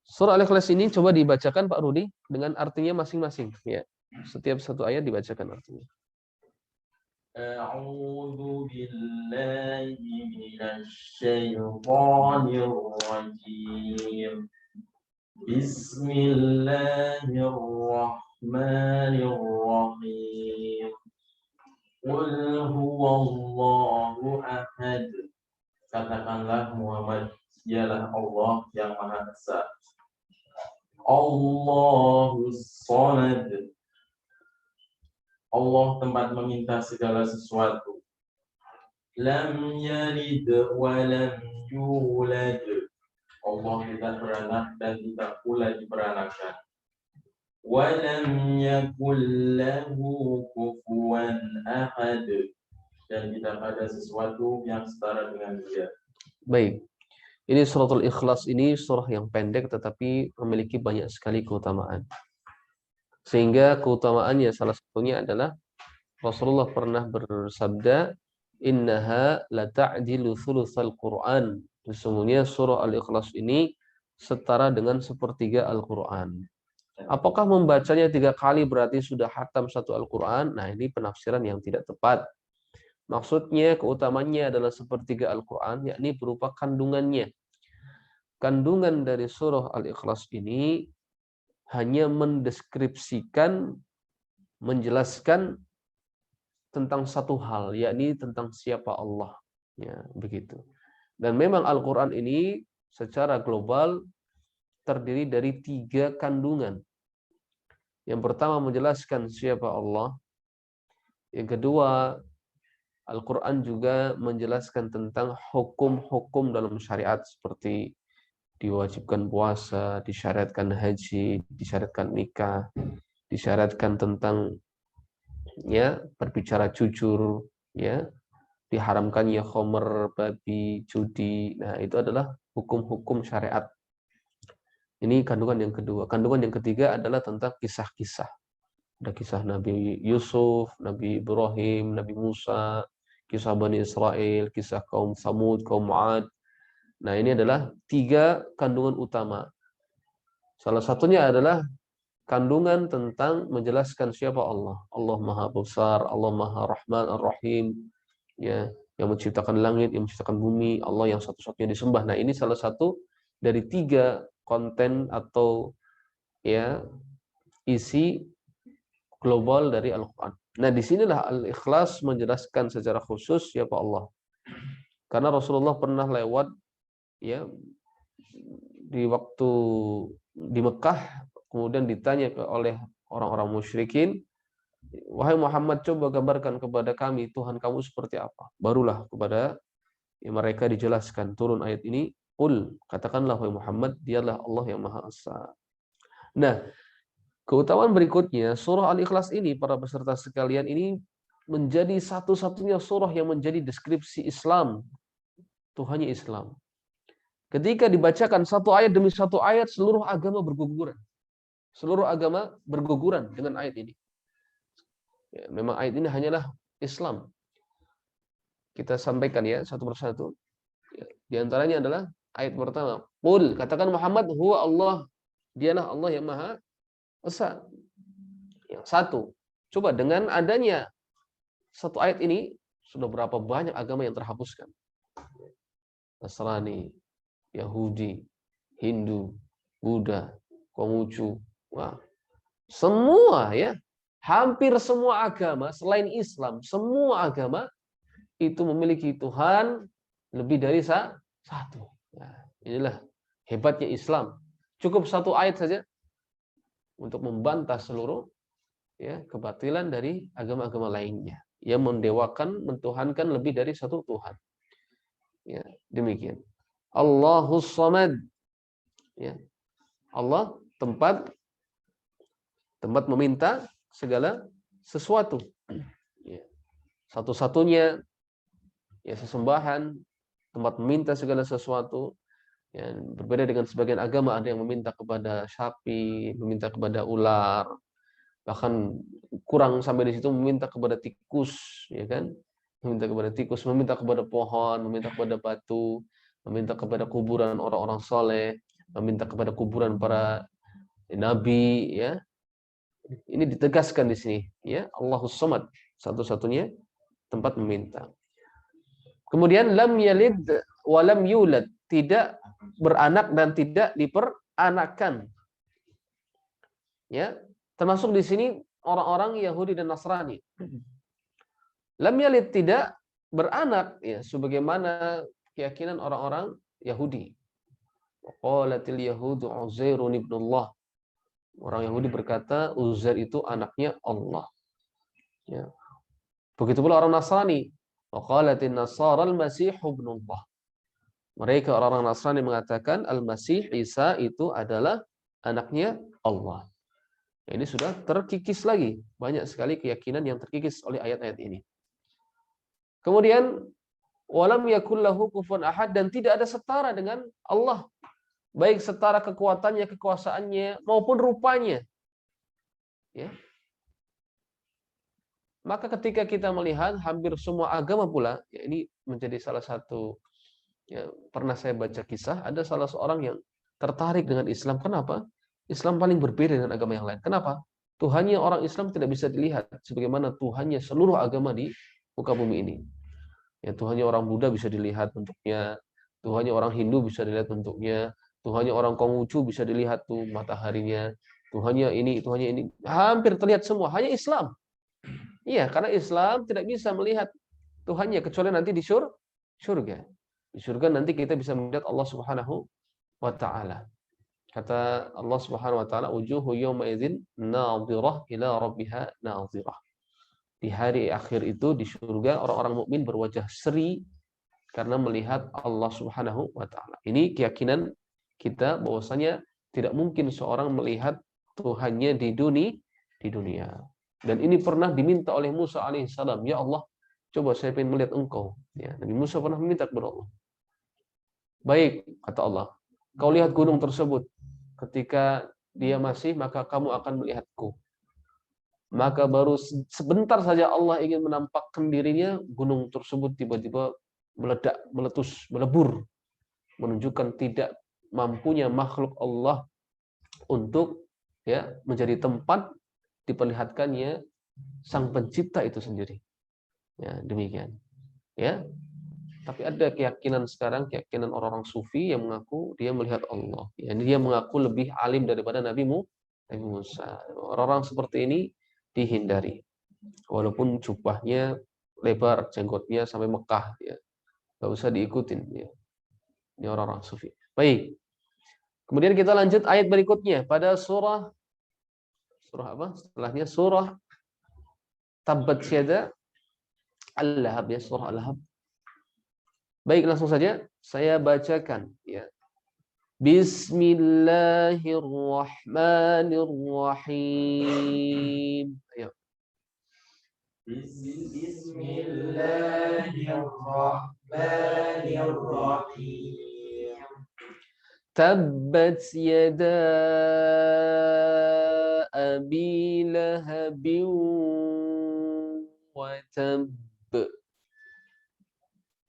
Surah Al-Ikhlas ini coba dibacakan Pak Rudi dengan artinya masing-masing ya. Setiap satu ayat dibacakan artinya. A'udzu billahi minasy syaithanir rajim. Bismillahirrahmanirrahim. Qul huwallahu ahad. Katakanlah Muhammad, dialah Allah yang Maha Esa. Allahus samad. Allah tempat meminta segala sesuatu. Lam yalid wa lam yulad. Allah tidak beranak dan tidak pula diperanakan. Wa lam yakul lahu kufuwan ahad. Dan tidak ada sesuatu yang setara dengan dia. Baik. Ini suratul Ikhlas ini surah yang pendek tetapi memiliki banyak sekali keutamaan. Sehingga keutamaannya salah satunya adalah Rasulullah pernah bersabda, "Innaha la ta'dilu thulutsal Qur'an." Sesungguhnya surah Al-Ikhlas ini setara dengan sepertiga Al-Qur'an. Apakah membacanya 3 kali berarti sudah khatam satu Al-Qur'an? Nah, ini penafsiran yang tidak tepat. Maksudnya keutamannya adalah sepertiga Al-Qur'an, yakni berupa kandungannya. Kandungan dari surah Al-Ikhlas ini hanya mendeskripsikan, menjelaskan tentang satu hal, yakni tentang siapa Allah. Ya, begitu. Dan memang Al-Quran ini secara global terdiri dari 3 kandungan. Yang pertama menjelaskan siapa Allah. Yang kedua, Al-Quran juga menjelaskan tentang hukum-hukum dalam syariat seperti diwajibkan puasa, disyariatkan haji, disyariatkan nikah, disyariatkan tentang ya berbicara jujur, ya diharamkannya khamr, babi, judi. Nah, itu adalah hukum-hukum syariat. Ini kandungan yang kedua. Kandungan yang ketiga adalah tentang kisah-kisah. Ada kisah Nabi Yusuf, Nabi Ibrahim, Nabi Musa, kisah Bani Israel, kisah kaum Samud, kaum Ad. Nah, ini adalah 3 kandungan utama. Salah satunya adalah kandungan tentang menjelaskan siapa Allah. Allah Maha Besar, Allah Maha Rahman Ar-Rahim, ya, yang menciptakan langit, yang menciptakan bumi, Allah yang satu-satunya disembah. Nah, ini salah satu dari 3 konten atau ya isi global dari Al-Quran. Nah, disinilah Al-Ikhlas menjelaskan secara khusus ya Pak Allah. Karena Rasulullah pernah lewat ya di waktu di Mekah, kemudian ditanya oleh orang-orang musyrikin, wahai Muhammad, coba gambarkan kepada kami Tuhan kamu seperti apa. Barulah kepada mereka dijelaskan turun ayat ini, qul, katakanlah wahai Muhammad, dialah Allah yang Maha Esa. Nah, keutamaan berikutnya, surah Al-Ikhlas ini, para peserta sekalian, ini menjadi satu-satunya surah yang menjadi deskripsi Islam. Tuhannya Islam. Ketika dibacakan satu ayat demi satu ayat, seluruh agama berguguran. Seluruh agama berguguran dengan ayat ini. Ya, memang ayat ini hanyalah Islam. Kita sampaikan ya satu persatu. Ya, di antaranya adalah ayat pertama. Qul, katakan Muhammad, huwa Allah. Dialah Allah yang Maha Esa. Yang satu. Coba dengan adanya satu ayat ini, sudah berapa banyak agama yang terhapuskan. Nasrani, Yahudi, Hindu, Buddha, Konghucu. Wah. Semua ya. Hampir semua agama selain Islam, semua agama itu memiliki Tuhan lebih dari satu. Nah, inilah hebatnya Islam. Cukup satu ayat saja untuk membantah seluruh ya kebatilan dari agama-agama lainnya yang mendewakan, mentuhankan lebih dari satu Tuhan. Ya, demikian. Allahus Samad. Ya. Allah tempat meminta segala sesuatu. Ya. Satu-satunya ya sesembahan, tempat meminta segala sesuatu. Ya, berbeda dengan sebagian agama, ada yang meminta kepada sapi, meminta kepada ular, bahkan kurang sampai di situ meminta kepada tikus, ya kan? Meminta kepada tikus, meminta kepada pohon, meminta kepada batu, meminta kepada kuburan orang-orang soleh, meminta kepada kuburan para nabi, ya. Ini ditegaskan di sini, ya. Allahus Samad, satu-satunya tempat meminta. Kemudian lam yalid wa lam yulad, tidak beranak dan tidak diperanakan. Ya, termasuk di sini orang-orang Yahudi dan Nasrani. Lam yalid, tidak beranak, ya, sebagaimana keyakinan orang-orang Yahudi. Qalatil yahudu Uzairun ibnullah. Orang Yahudi berkata Uzair itu anaknya Allah. Ya. Begitu pula orang Nasrani. Qalatin nasara al-masih ibnullah. Mereka orang-orang Nasrani mengatakan Al-Masih Isa itu adalah anaknya Allah. Ini sudah terkikis lagi. Banyak sekali keyakinan yang terkikis oleh ayat-ayat ini. Kemudian walam yakul lahu kufuwan ahad, dan tidak ada setara dengan Allah. Baik setara kekuatannya, kekuasaannya maupun rupanya. Ya. Maka ketika kita melihat hampir semua agama pula, ya ini menjadi salah satu, ya, pernah saya baca kisah, ada salah seorang yang tertarik dengan Islam. Kenapa? Islam paling berbeda dengan agama yang lain. Kenapa? Tuhannya orang Islam tidak bisa dilihat sebagaimana Tuhannya seluruh agama di muka bumi ini. Ya, Tuhannya orang Buddha bisa dilihat bentuknya, Tuhannya orang Hindu bisa dilihat bentuknya, Tuhannya orang Konghucu bisa dilihat tuh mataharinya, Tuhannya ini, hampir terlihat semua. Hanya Islam. Iya, karena Islam tidak bisa melihat Tuhannya kecuali nanti di surga. Di surga nanti kita bisa melihat Allah Subhanahu wa taala. Kata Allah Subhanahu wa taala, wujuhu yawma idzin nadhirah ila rabbiha nadhirah. Di hari akhir itu di surga orang-orang mukmin berwajah seri karena melihat Allah Subhanahu wa taala. Ini keyakinan kita bahwasanya tidak mungkin seorang melihat Tuhannya di dunia. Dan ini pernah diminta oleh Musa alaihissalam, ya Allah, coba saya ingin melihat engkau. Ya, Nabi Musa pernah meminta kepada Allah. Baik, kata Allah, kau lihat gunung tersebut. Ketika dia masih, maka kamu akan melihatku. Maka baru sebentar saja Allah ingin menampakkan dirinya, gunung tersebut tiba-tiba meledak, meletus, melebur, menunjukkan tidak mampunya makhluk Allah untuk ya menjadi tempat diperlihatkannya sang pencipta itu sendiri. Ya, demikian. Ya. Tapi ada keyakinan sekarang, keyakinan orang-orang sufi yang mengaku dia melihat Allah. Ya, dia mengaku lebih alim daripada Nabi Orang-orang seperti ini dihindari. Walaupun jubahnya lebar, jenggotnya sampai Mekah, ya. Nggak usah diikutin. Ya. Ini orang-orang sufi. Baik. Kemudian kita lanjut ayat berikutnya pada surah apa? Setelahnya surah Tabbat Yada Al-Lahab, ya, surah Al-Lahab. Baik, langsung saja saya bacakan, ya. Bismillahirrahmanirrahim. Ayo. Bismillahirrahmanirrahim. Tabbat yada abi lahabin wa tabb.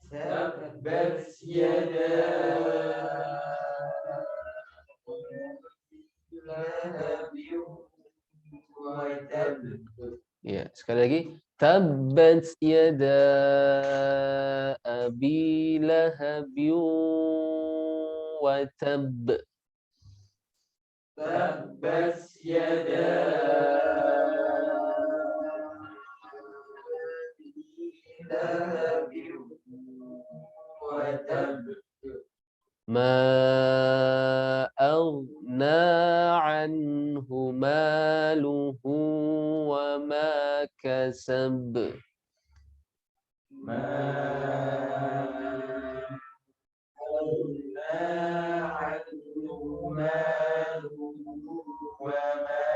Tabbat yada lahabin wa tabb. Ya, sekali lagi. Tabbat yada abi lahabin wa tabb. Tabbat yada lahabin wa tabb. ما أغنى عنه ماله وما كسب ما أغنى عنه ماله وما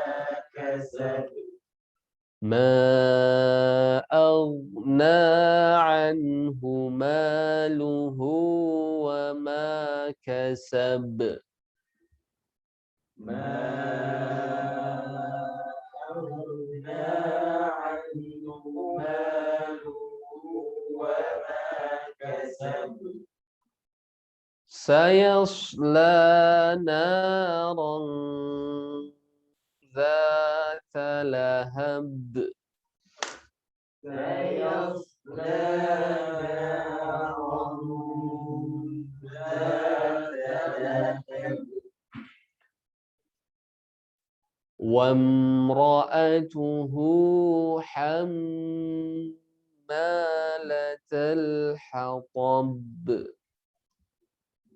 كسب. ما أغنى عنه ماله وما كسب ما أغنى عنه ماله وما كسب. سيصلى نارا ذات لهب سيصلى نارا ذات لهب. وامرأته حمالة الحطب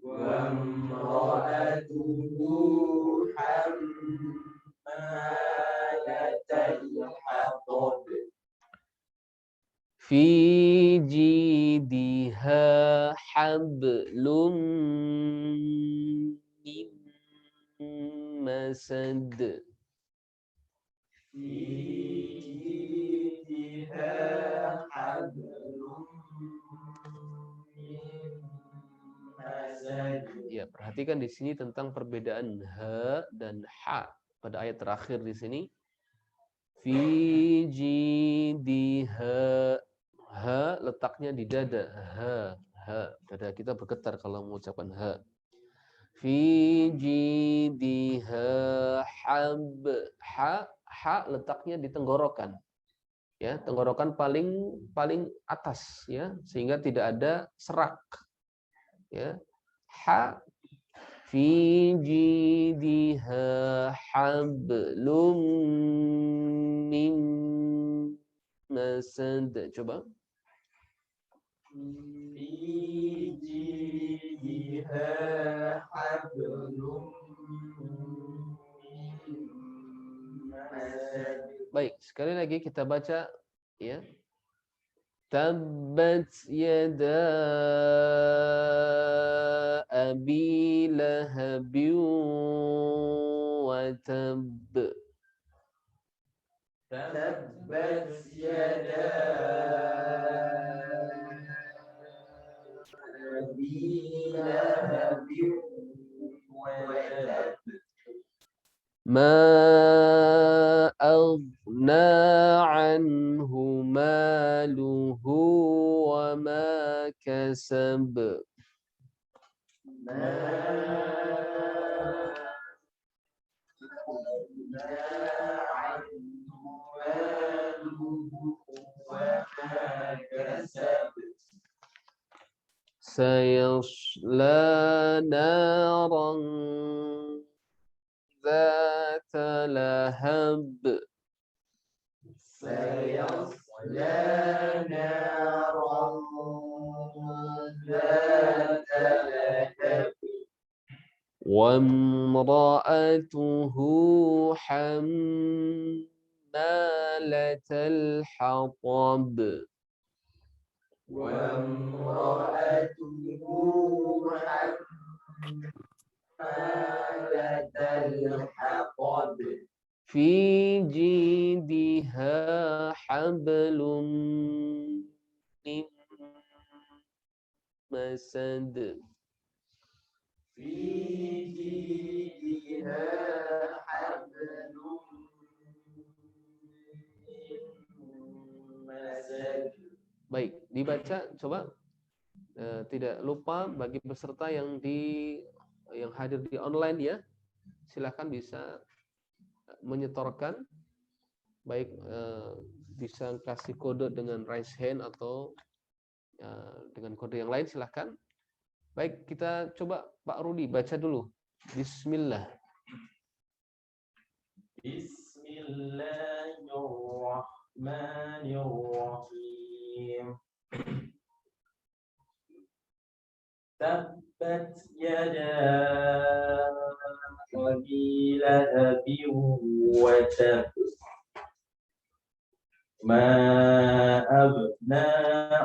وامرأته حمالة الحطب. في جيدها حبل من مسد في جيدها حبل من مسد. Ya, perhatikan di sini tentang perbedaan ha dan ha pada ayat terakhir di sini. Fi jidiha, ha letaknya di dada, ha dada kita bergetar kalau mengucapkan ha. Fi jidiha ha letaknya di tenggorokan, ya, tenggorokan paling atas, ya, sehingga tidak ada serak, ya. Ha fi jidiha hablum min masad. Coba. في جيدها حبل من مسد. Baik, sekali lagi kita baca, ya. Tabbat yada abi lahabin wa tabb. تبت يدا أبي لهب وتب. ما أغنى عنه ماله وما كسب. ما أغنى عنه ماله وما كسب. سيصلى نارا ذات lahab. سيصلى نارا ذات لهب وامرأته حمالة الحطب. وامرأته حمالة الحطب في جيدها حبل من مسد. في جيدها حبل من مسد. Baik, dibaca coba. Tidak lupa bagi peserta yang hadir di online ya, silakan bisa menyetorkan, baik bisa kasih kode dengan raise hand atau dengan kode yang lain, silahkan. Baik, kita coba Pak Rudi baca dulu. Bismillah. Bismillahirrahmanirrahim. Tabbat yada abi lahabin wa tab. Ma abna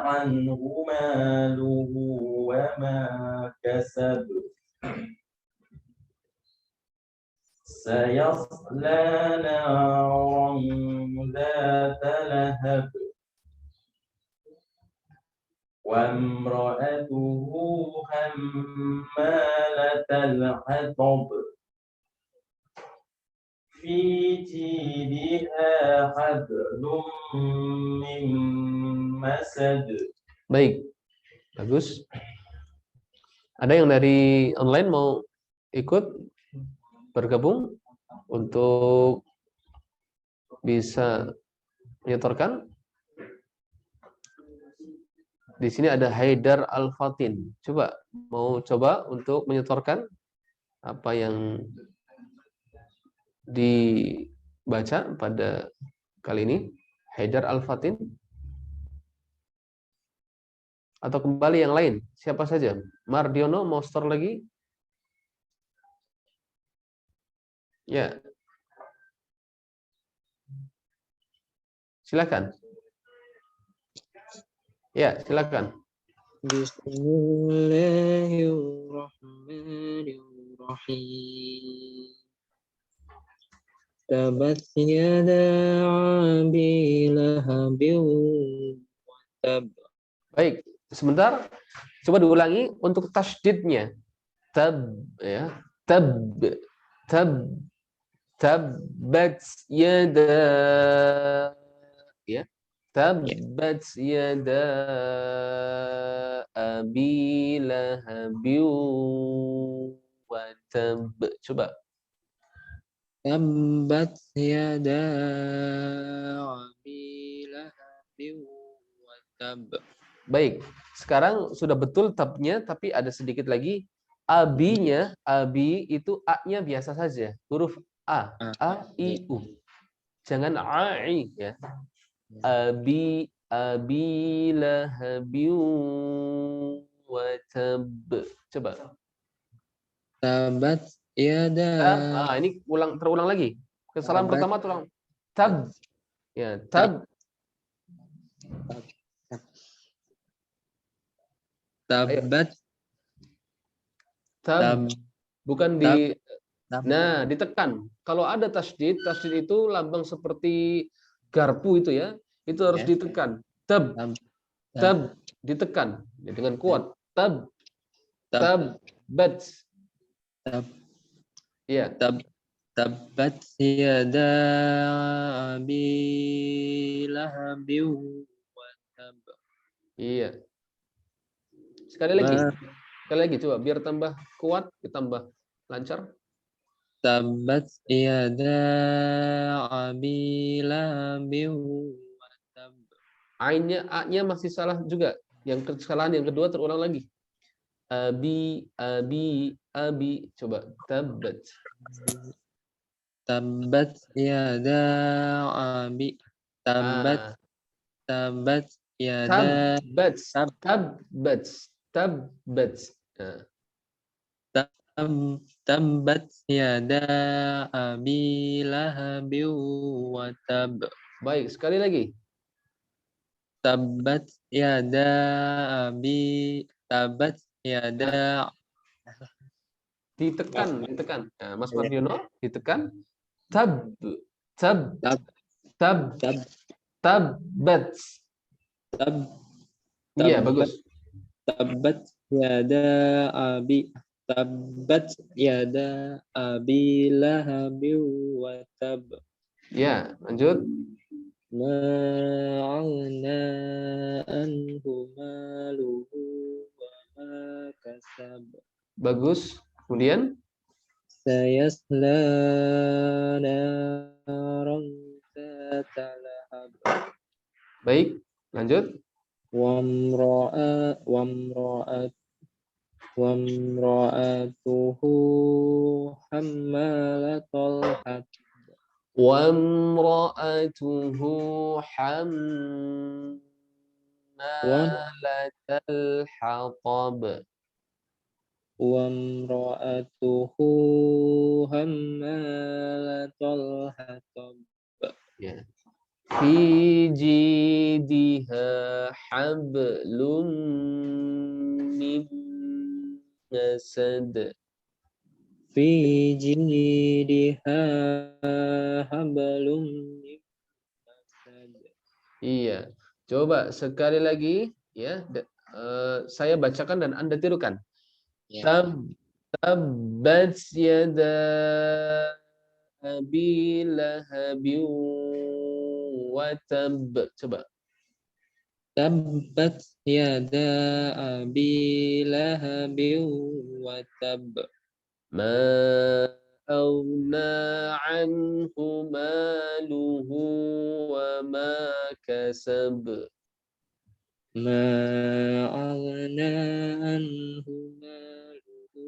anhu maluhu wa ma kasab. Sayasla naran dhata lahab. وامرأته حمالة الحطب في جيدها حبل من مسد. Baik, bagus. Ada yang dari online mau ikut bergabung untuk bisa menyetorkan? Di sini ada Haidar Al-Fatin. Mau coba untuk menyetorkan apa yang dibaca pada kali ini? Haidar Al-Fatin? Atau kembali yang lain? Siapa saja? Mardiono mau store lagi? Ya. Silakan. Ya, silakan. Bismillahirrahmanirrahim. Tabat yada abi lahabin wa tab. Baik, sebentar. Coba diulangi untuk tasydidnya. Tab, ya. Tab, tab, tabat yada, ya. Tabbat yada abi lahabin wa tab. Coba. Tabbat yada abi lahabin wa tab. Baik, sekarang sudah betul tabnya, tapi ada sedikit lagi. Abinya, abi itu a-nya biasa saja. Huruf a, i, u. Jangan a-i, ya. Abi lahabin wa tab. Coba. Tabat yada. Ini terulang lagi. Kesalahan pertama terulang. Tab. Ya, tab. Tabat. Tab. Bukan di. Nah, ditekan. Kalau ada tasydid itu lambang seperti garpu itu ya. Itu harus ditekan. Tab. Tab. Ditekan dengan kuat. Tab. Tabbat. Tab. Iya. Tabbat yada abi lahabin wa tab. Iya. Sekali lagi coba biar tambah kuat, ditambah lancar. Tabbat yada abi lahabin wa tab. A-nya masih salah juga. Yang kesalahan yang kedua terulang lagi. Abi. Coba. Tabbat. Tabbat yada abi tabbat Ah, tabbat yada tabbats, tab tabbats, tabbats. Nah, tab tabbat yada abi lahabi wa tab. baik, sekali lagi. Tabbat yada abi tabbat yada Ditekan, ditekan. Nah, Mas Mardiono, ditekan. Tab, tab, tab tab, tab tabbats. tab Iya, tabbat bagus. tabbat yada abi tabbat yada abi lahabi wa tab. Ya, lanjut. Ma aghna anhu maluhu wa ma kasab. Bagus. Kemudian, Sayasla naran zata lahab. baik, lanjut. Wamra'atuhu hammalatal hatab. وامرأته Wa حمالة الحطب. wamra'atuhu hammalatal hatab. Ya. Fi jidha hablum min masad. Fi jinidiha hablum min masad. Iya. Coba sekali lagi ya. Saya bacakan dan Anda tirukan. Ya. Tabbat yada abi lahabin wa tab. Coba. Tabbat yada abi lahabin wa tab. Ma aghna anhu maluhu wa ma kasab. Ma aghna anhu maluhu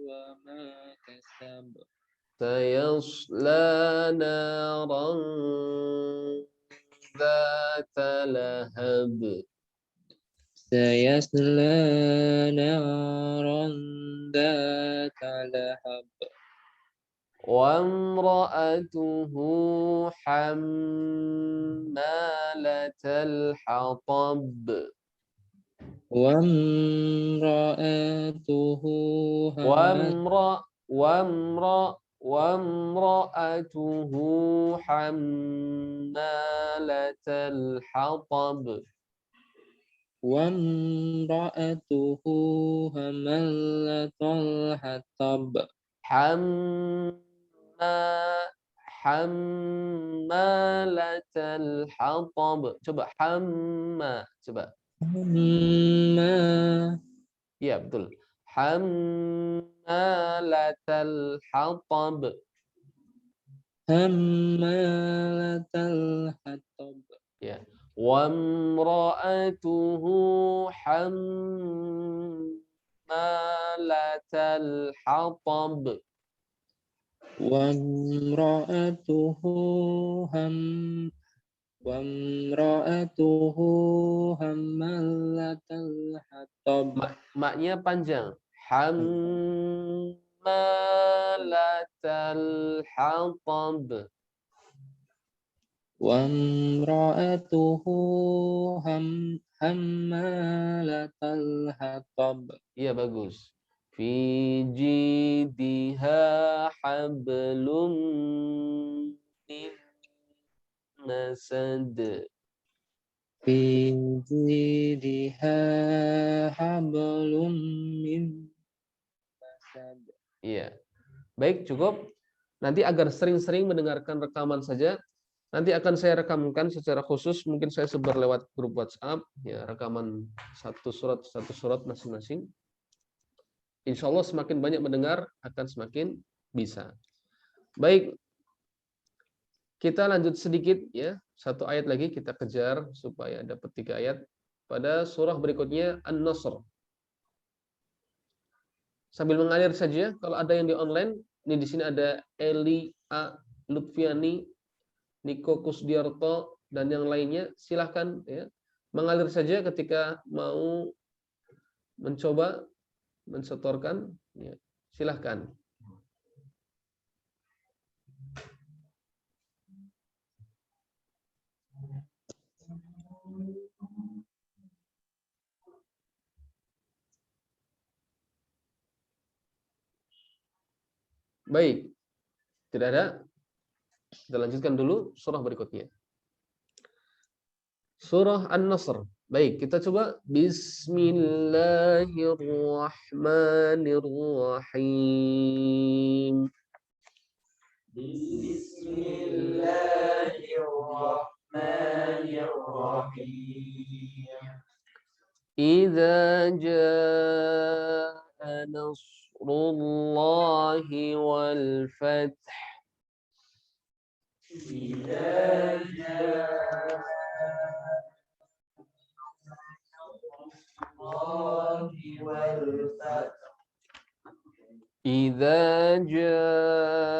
wa ma kasab. Sayasla naran dzata lahab. Sayasla naran dzata lahab. وامرأته حمالة الحطب. Wamra'atuhu وامرأته حمالة الحطب. Wamra'atuhu hammalatal hatab. حمالة الحطب. Coba coba. Hamma Iya, betul. Hammalatal hatab. hammalatal hatab. Ya. Wamra'atuhu hammalatal hatab. Wamra'atuhu hammalatal hatab. Maknya panjang. Hammalatal hatab. Wamra'atuhu hammalatal hatab. Iya, bagus. Fi jidha hablum min masad. Fi jidha hablum min masad. Iya. Baik, cukup. Nanti agar sering-sering mendengarkan rekaman saja, nanti akan saya rekamkan secara khusus, mungkin saya sebar lewat grup WhatsApp, ya, rekaman satu surat masing-masing. Insya Allah semakin banyak mendengar, akan semakin bisa. Baik, kita lanjut sedikit ya, satu ayat lagi kita kejar supaya dapat 3 ayat. Pada surah berikutnya An-Nasr. Sambil mengalir saja, kalau ada yang di online, ini di sini ada Eli A Lutfiani, Niko Kusdiarto, dan yang lainnya, silahkan ya, mengalir saja ketika mau mencoba mensetorkan, ya, silahkan. Baik, tidak ada. Kita lanjutkan dulu surah berikutnya. Surah An-Nasr. Baik, kita coba. Bismillahirrahmanirrahim. Bismillahirrahmanirrahim. Idza jaa nasrullahi wal fath. Idza jaa wal fath. Idza jaa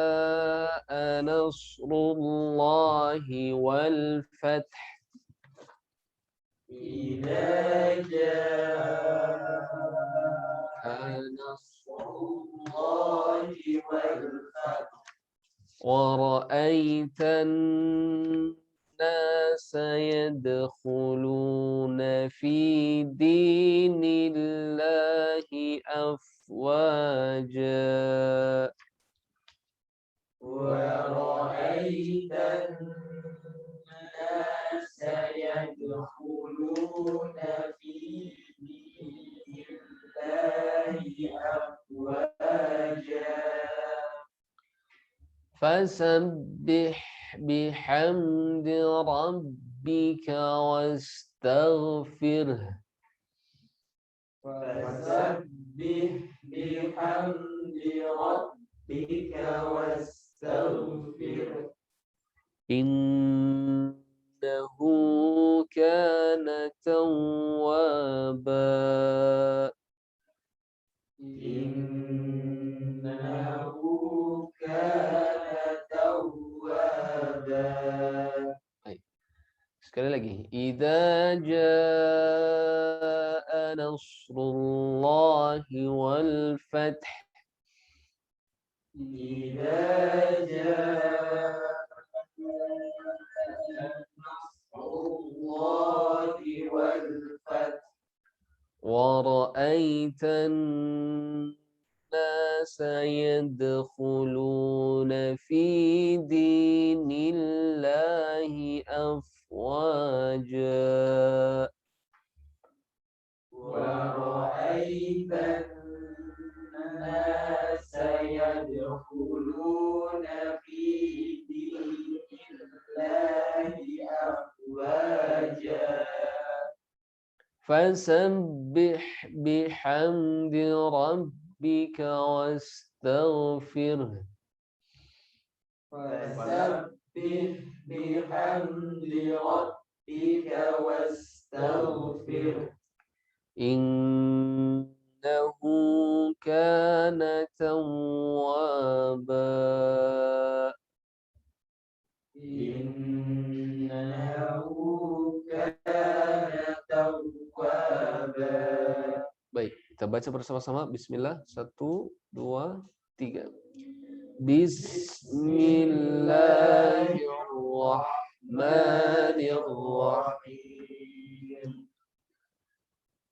nasrullahi wal fath. Idza jaa nasrullahi wal fath. ورأيت الناس يدخلون في دين الله أفواجا ورأيت الناس يدخلون في دين الله أفواجا فسبح بحمد ربك واستغفره فسبح بحمد ربك واستغفره إنه كان توابا إنه كان توابا. Sekali lagi. Idza jaa nasrullahi wal fath. إذا جاء نصر الله والفتح ورأيت الناس يدخلون في دين الله أفواجا ورأيت الناس يدخلون في دين الله أفواجا فسبح بحمد ربك واستغفره فسبح بحمد ربك واستغفره إنه كان توابا إنه كان توابا. Baik, kita baca bersama-sama. Bismillah. 1, 2, 3. Bismillahirrahmanirrahim.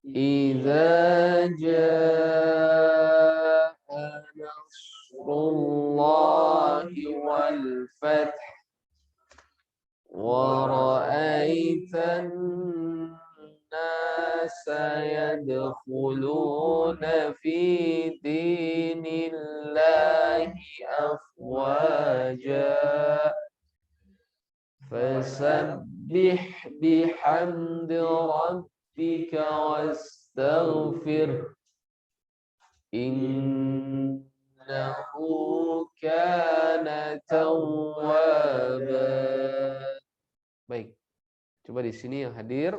Idza jaa nasrullahi wal fath wa ra'aitan nasa yadkhuluna fi dinillahi afwaja fasabbih bihamdi rabbika wastaghfir innahu kana tawwaba. Baik, coba di sini yang hadir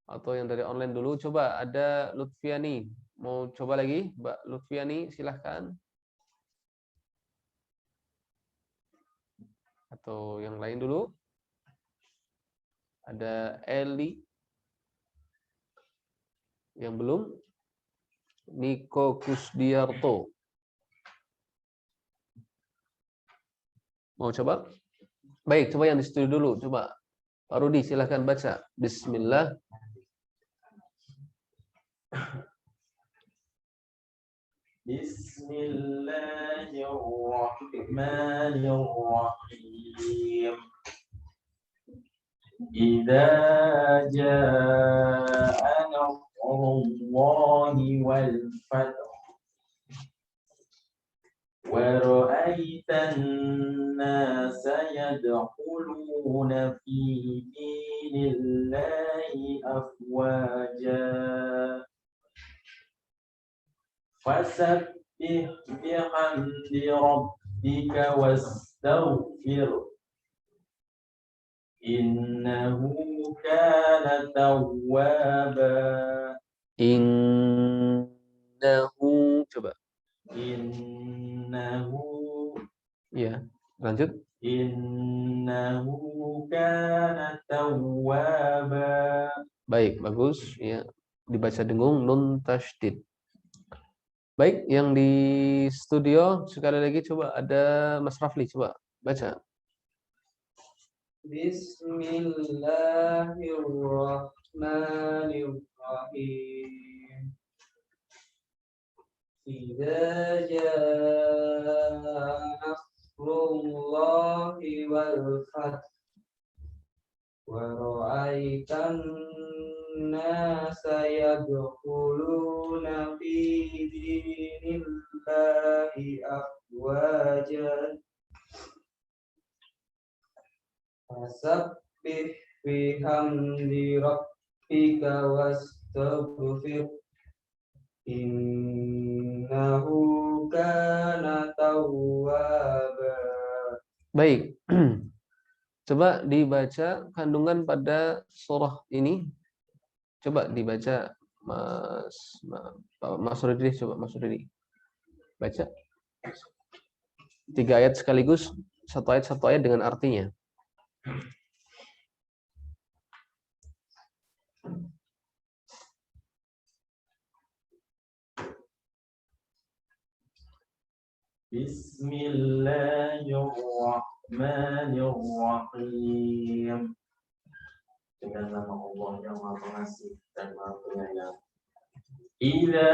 atau yang dari online dulu, coba ada Lutfiani. Mau coba lagi, Mbak Lutfiani, silahkan. Atau yang lain dulu? Ada Eli yang belum? Niko Kusdiarto. Mau coba? Baik, coba yang di studio dulu. Coba Pak Rudi, silahkan baca. Bismillah. Bismillahirrahmanirrahim. Idza jaa nasrullahi wal fath wa ra'aitan nasa yadkhuluna fi dinillahi afwaja fasabbih bihamdi rabbika wastaghfir innahu kana tawwaba. Innahu, coba. Innahu, Ya, lanjut. innahu kana tawwaba. Baik, bagus. Ya, dibaca dengung nun tasydid. Baik, yang di studio sekali lagi coba ada Mas Rafli, coba baca. Bismillahirrahmanirrahim. Idza jaa nasrullahi wal fath wa ra'aitan nasa yadkhuluna fi dinillahi afwajan fasabbih bihamdi rabbika wastaghfir innahu kana tawwaba. Baik. Coba dibaca kandungan pada surah ini. Coba dibaca Mas Rudi, coba Mas Rudi. Baca. 3 ayat sekaligus, satu ayat dengan artinya. Bismillahirrahmanirrahim. Dengan nama Allah yang Maha Pengasih dan Maha Penyayang. Idza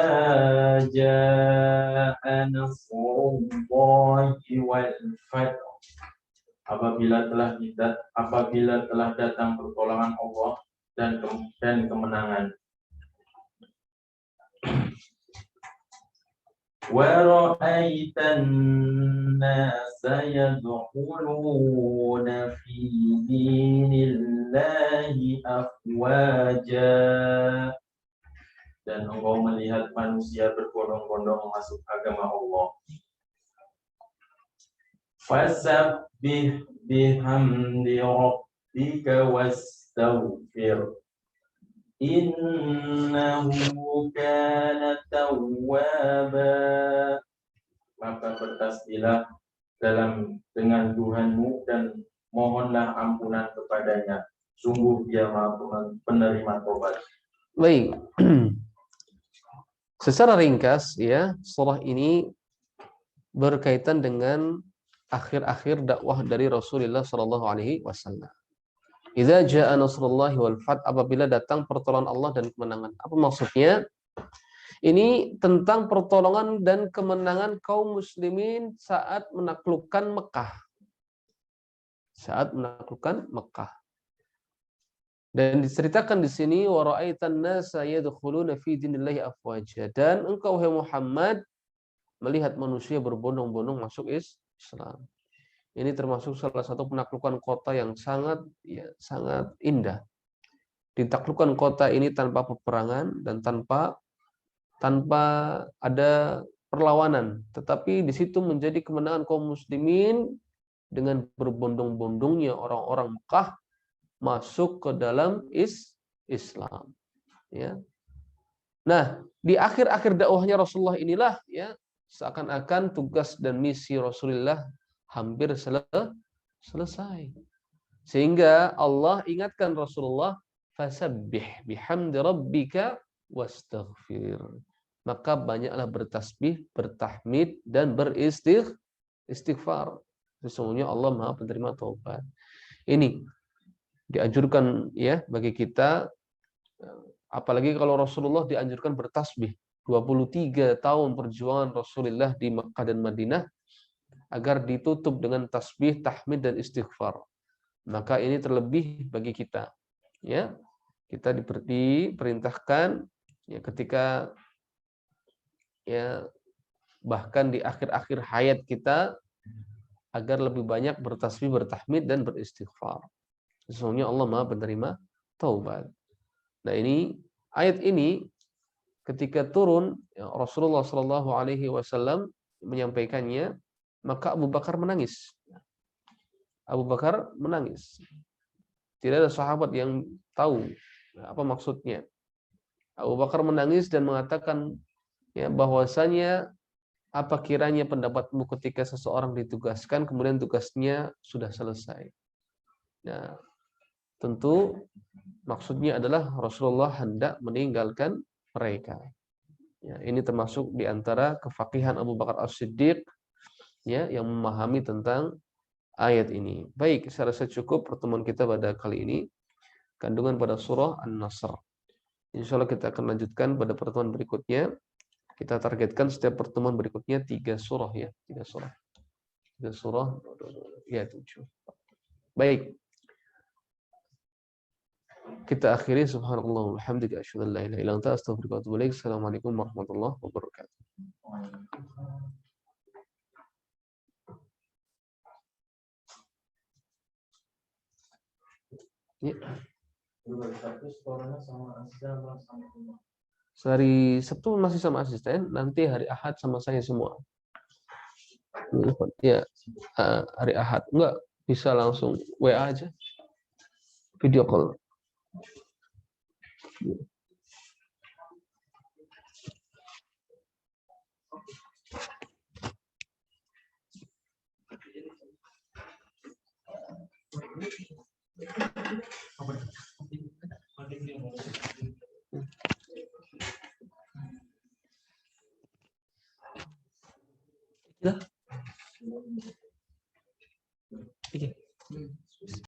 jaa nasrullahi wal fath. Apabila telah datang pertolongan Allah dan kemenangan. Wa ra'aitan nasa yadkhuluna fi dinillahi afwaja. Dan engkau melihat manusia berbondong-bondong masuk agama Allah. Fasabbih bihamdi rabbika wastaghfir innahu kana tawwaba. Maka bertasbihlah dengan Tuhanmu dan mohonlah ampunan kepadanya. Sungguh Dia Maha penerima tobat. Baik. Secara ringkas ya, surah ini berkaitan dengan akhir-akhir dakwah dari Rasulullah Shallallahu Alaihi Wasallam. Idza jaa nasrullahi wal fath, apabila datang pertolongan Allah dan kemenangan. Apa maksudnya? Ini tentang pertolongan dan kemenangan kaum muslimin saat menaklukkan Mekah. Saat menaklukkan Mekah. Dan diceritakan di sini wa ra'aitan nasa yadkhuluna fi dinillahi afwaja, dan engkau wahai Muhammad melihat manusia berbondong-bondong masuk Islam. Ini termasuk salah satu penaklukan kota yang sangat indah. Ditaklukkan kota ini tanpa peperangan dan tanpa ada perlawanan, tetapi di situ menjadi kemenangan kaum muslimin dengan berbondong-bondongnya orang-orang Mekah masuk ke dalam Islam. Ya. Nah, di akhir-akhir dakwahnya Rasulullah inilah ya seakan-akan tugas dan misi Rasulullah hampir Selesai. Sehingga Allah ingatkan Rasulullah, fasabbih bihamdi rabbika wastaghfir. Maka banyaklah bertasbih, bertahmid, dan beristighfar. Sesungguhnya Allah Maha Penerima Taubat. Ini dianjurkan ya bagi kita, apalagi kalau Rasulullah dianjurkan bertasbih. 23 tahun perjuangan Rasulullah di Makkah dan Madinah agar ditutup dengan tasbih, tahmid, dan istighfar. Maka ini terlebih bagi kita. Ya, kita diperintahkan ya ketika ya bahkan di akhir-akhir hayat kita agar lebih banyak bertasbih, bertahmid, dan beristighfar. Sesungguhnya Allah Maha Penerima Taubat. Nah, ini ayat ini ketika turun ya, Rasulullah Shallallahu Alaihi Wasallam menyampaikannya, maka Abu Bakar menangis. Abu Bakar menangis. Tidak ada sahabat yang tahu apa maksudnya. Abu Bakar menangis dan mengatakan ya bahwasanya apa kiranya pendapatmu ketika seseorang ditugaskan kemudian tugasnya sudah selesai. Nah, tentu maksudnya adalah Rasulullah hendak meninggalkan mereka. Ya, ini termasuk di antara kefaqihan Abu Bakar As-Siddiq ya yang memahami tentang ayat ini. Baik, saya rasa cukup pertemuan kita pada kali ini. Kandungan pada surah An-Nasr. Insyaallah kita akan lanjutkan pada pertemuan berikutnya. Kita targetkan setiap pertemuan berikutnya 3 surah ya, 3 surah. 3 surah ya 7. Baik. Kita akhiri subhanallah walhamdulillah asyhadu an la ilaha illa anta astaghfiruka wa atubu ilaik. Assalamualaikum warahmatullahi wabarakatuh. Ya. Hari Sabtu masih sama asisten, nanti hari Ahad sama saya semua. Ya, hari Ahad enggak bisa langsung WA aja, video call.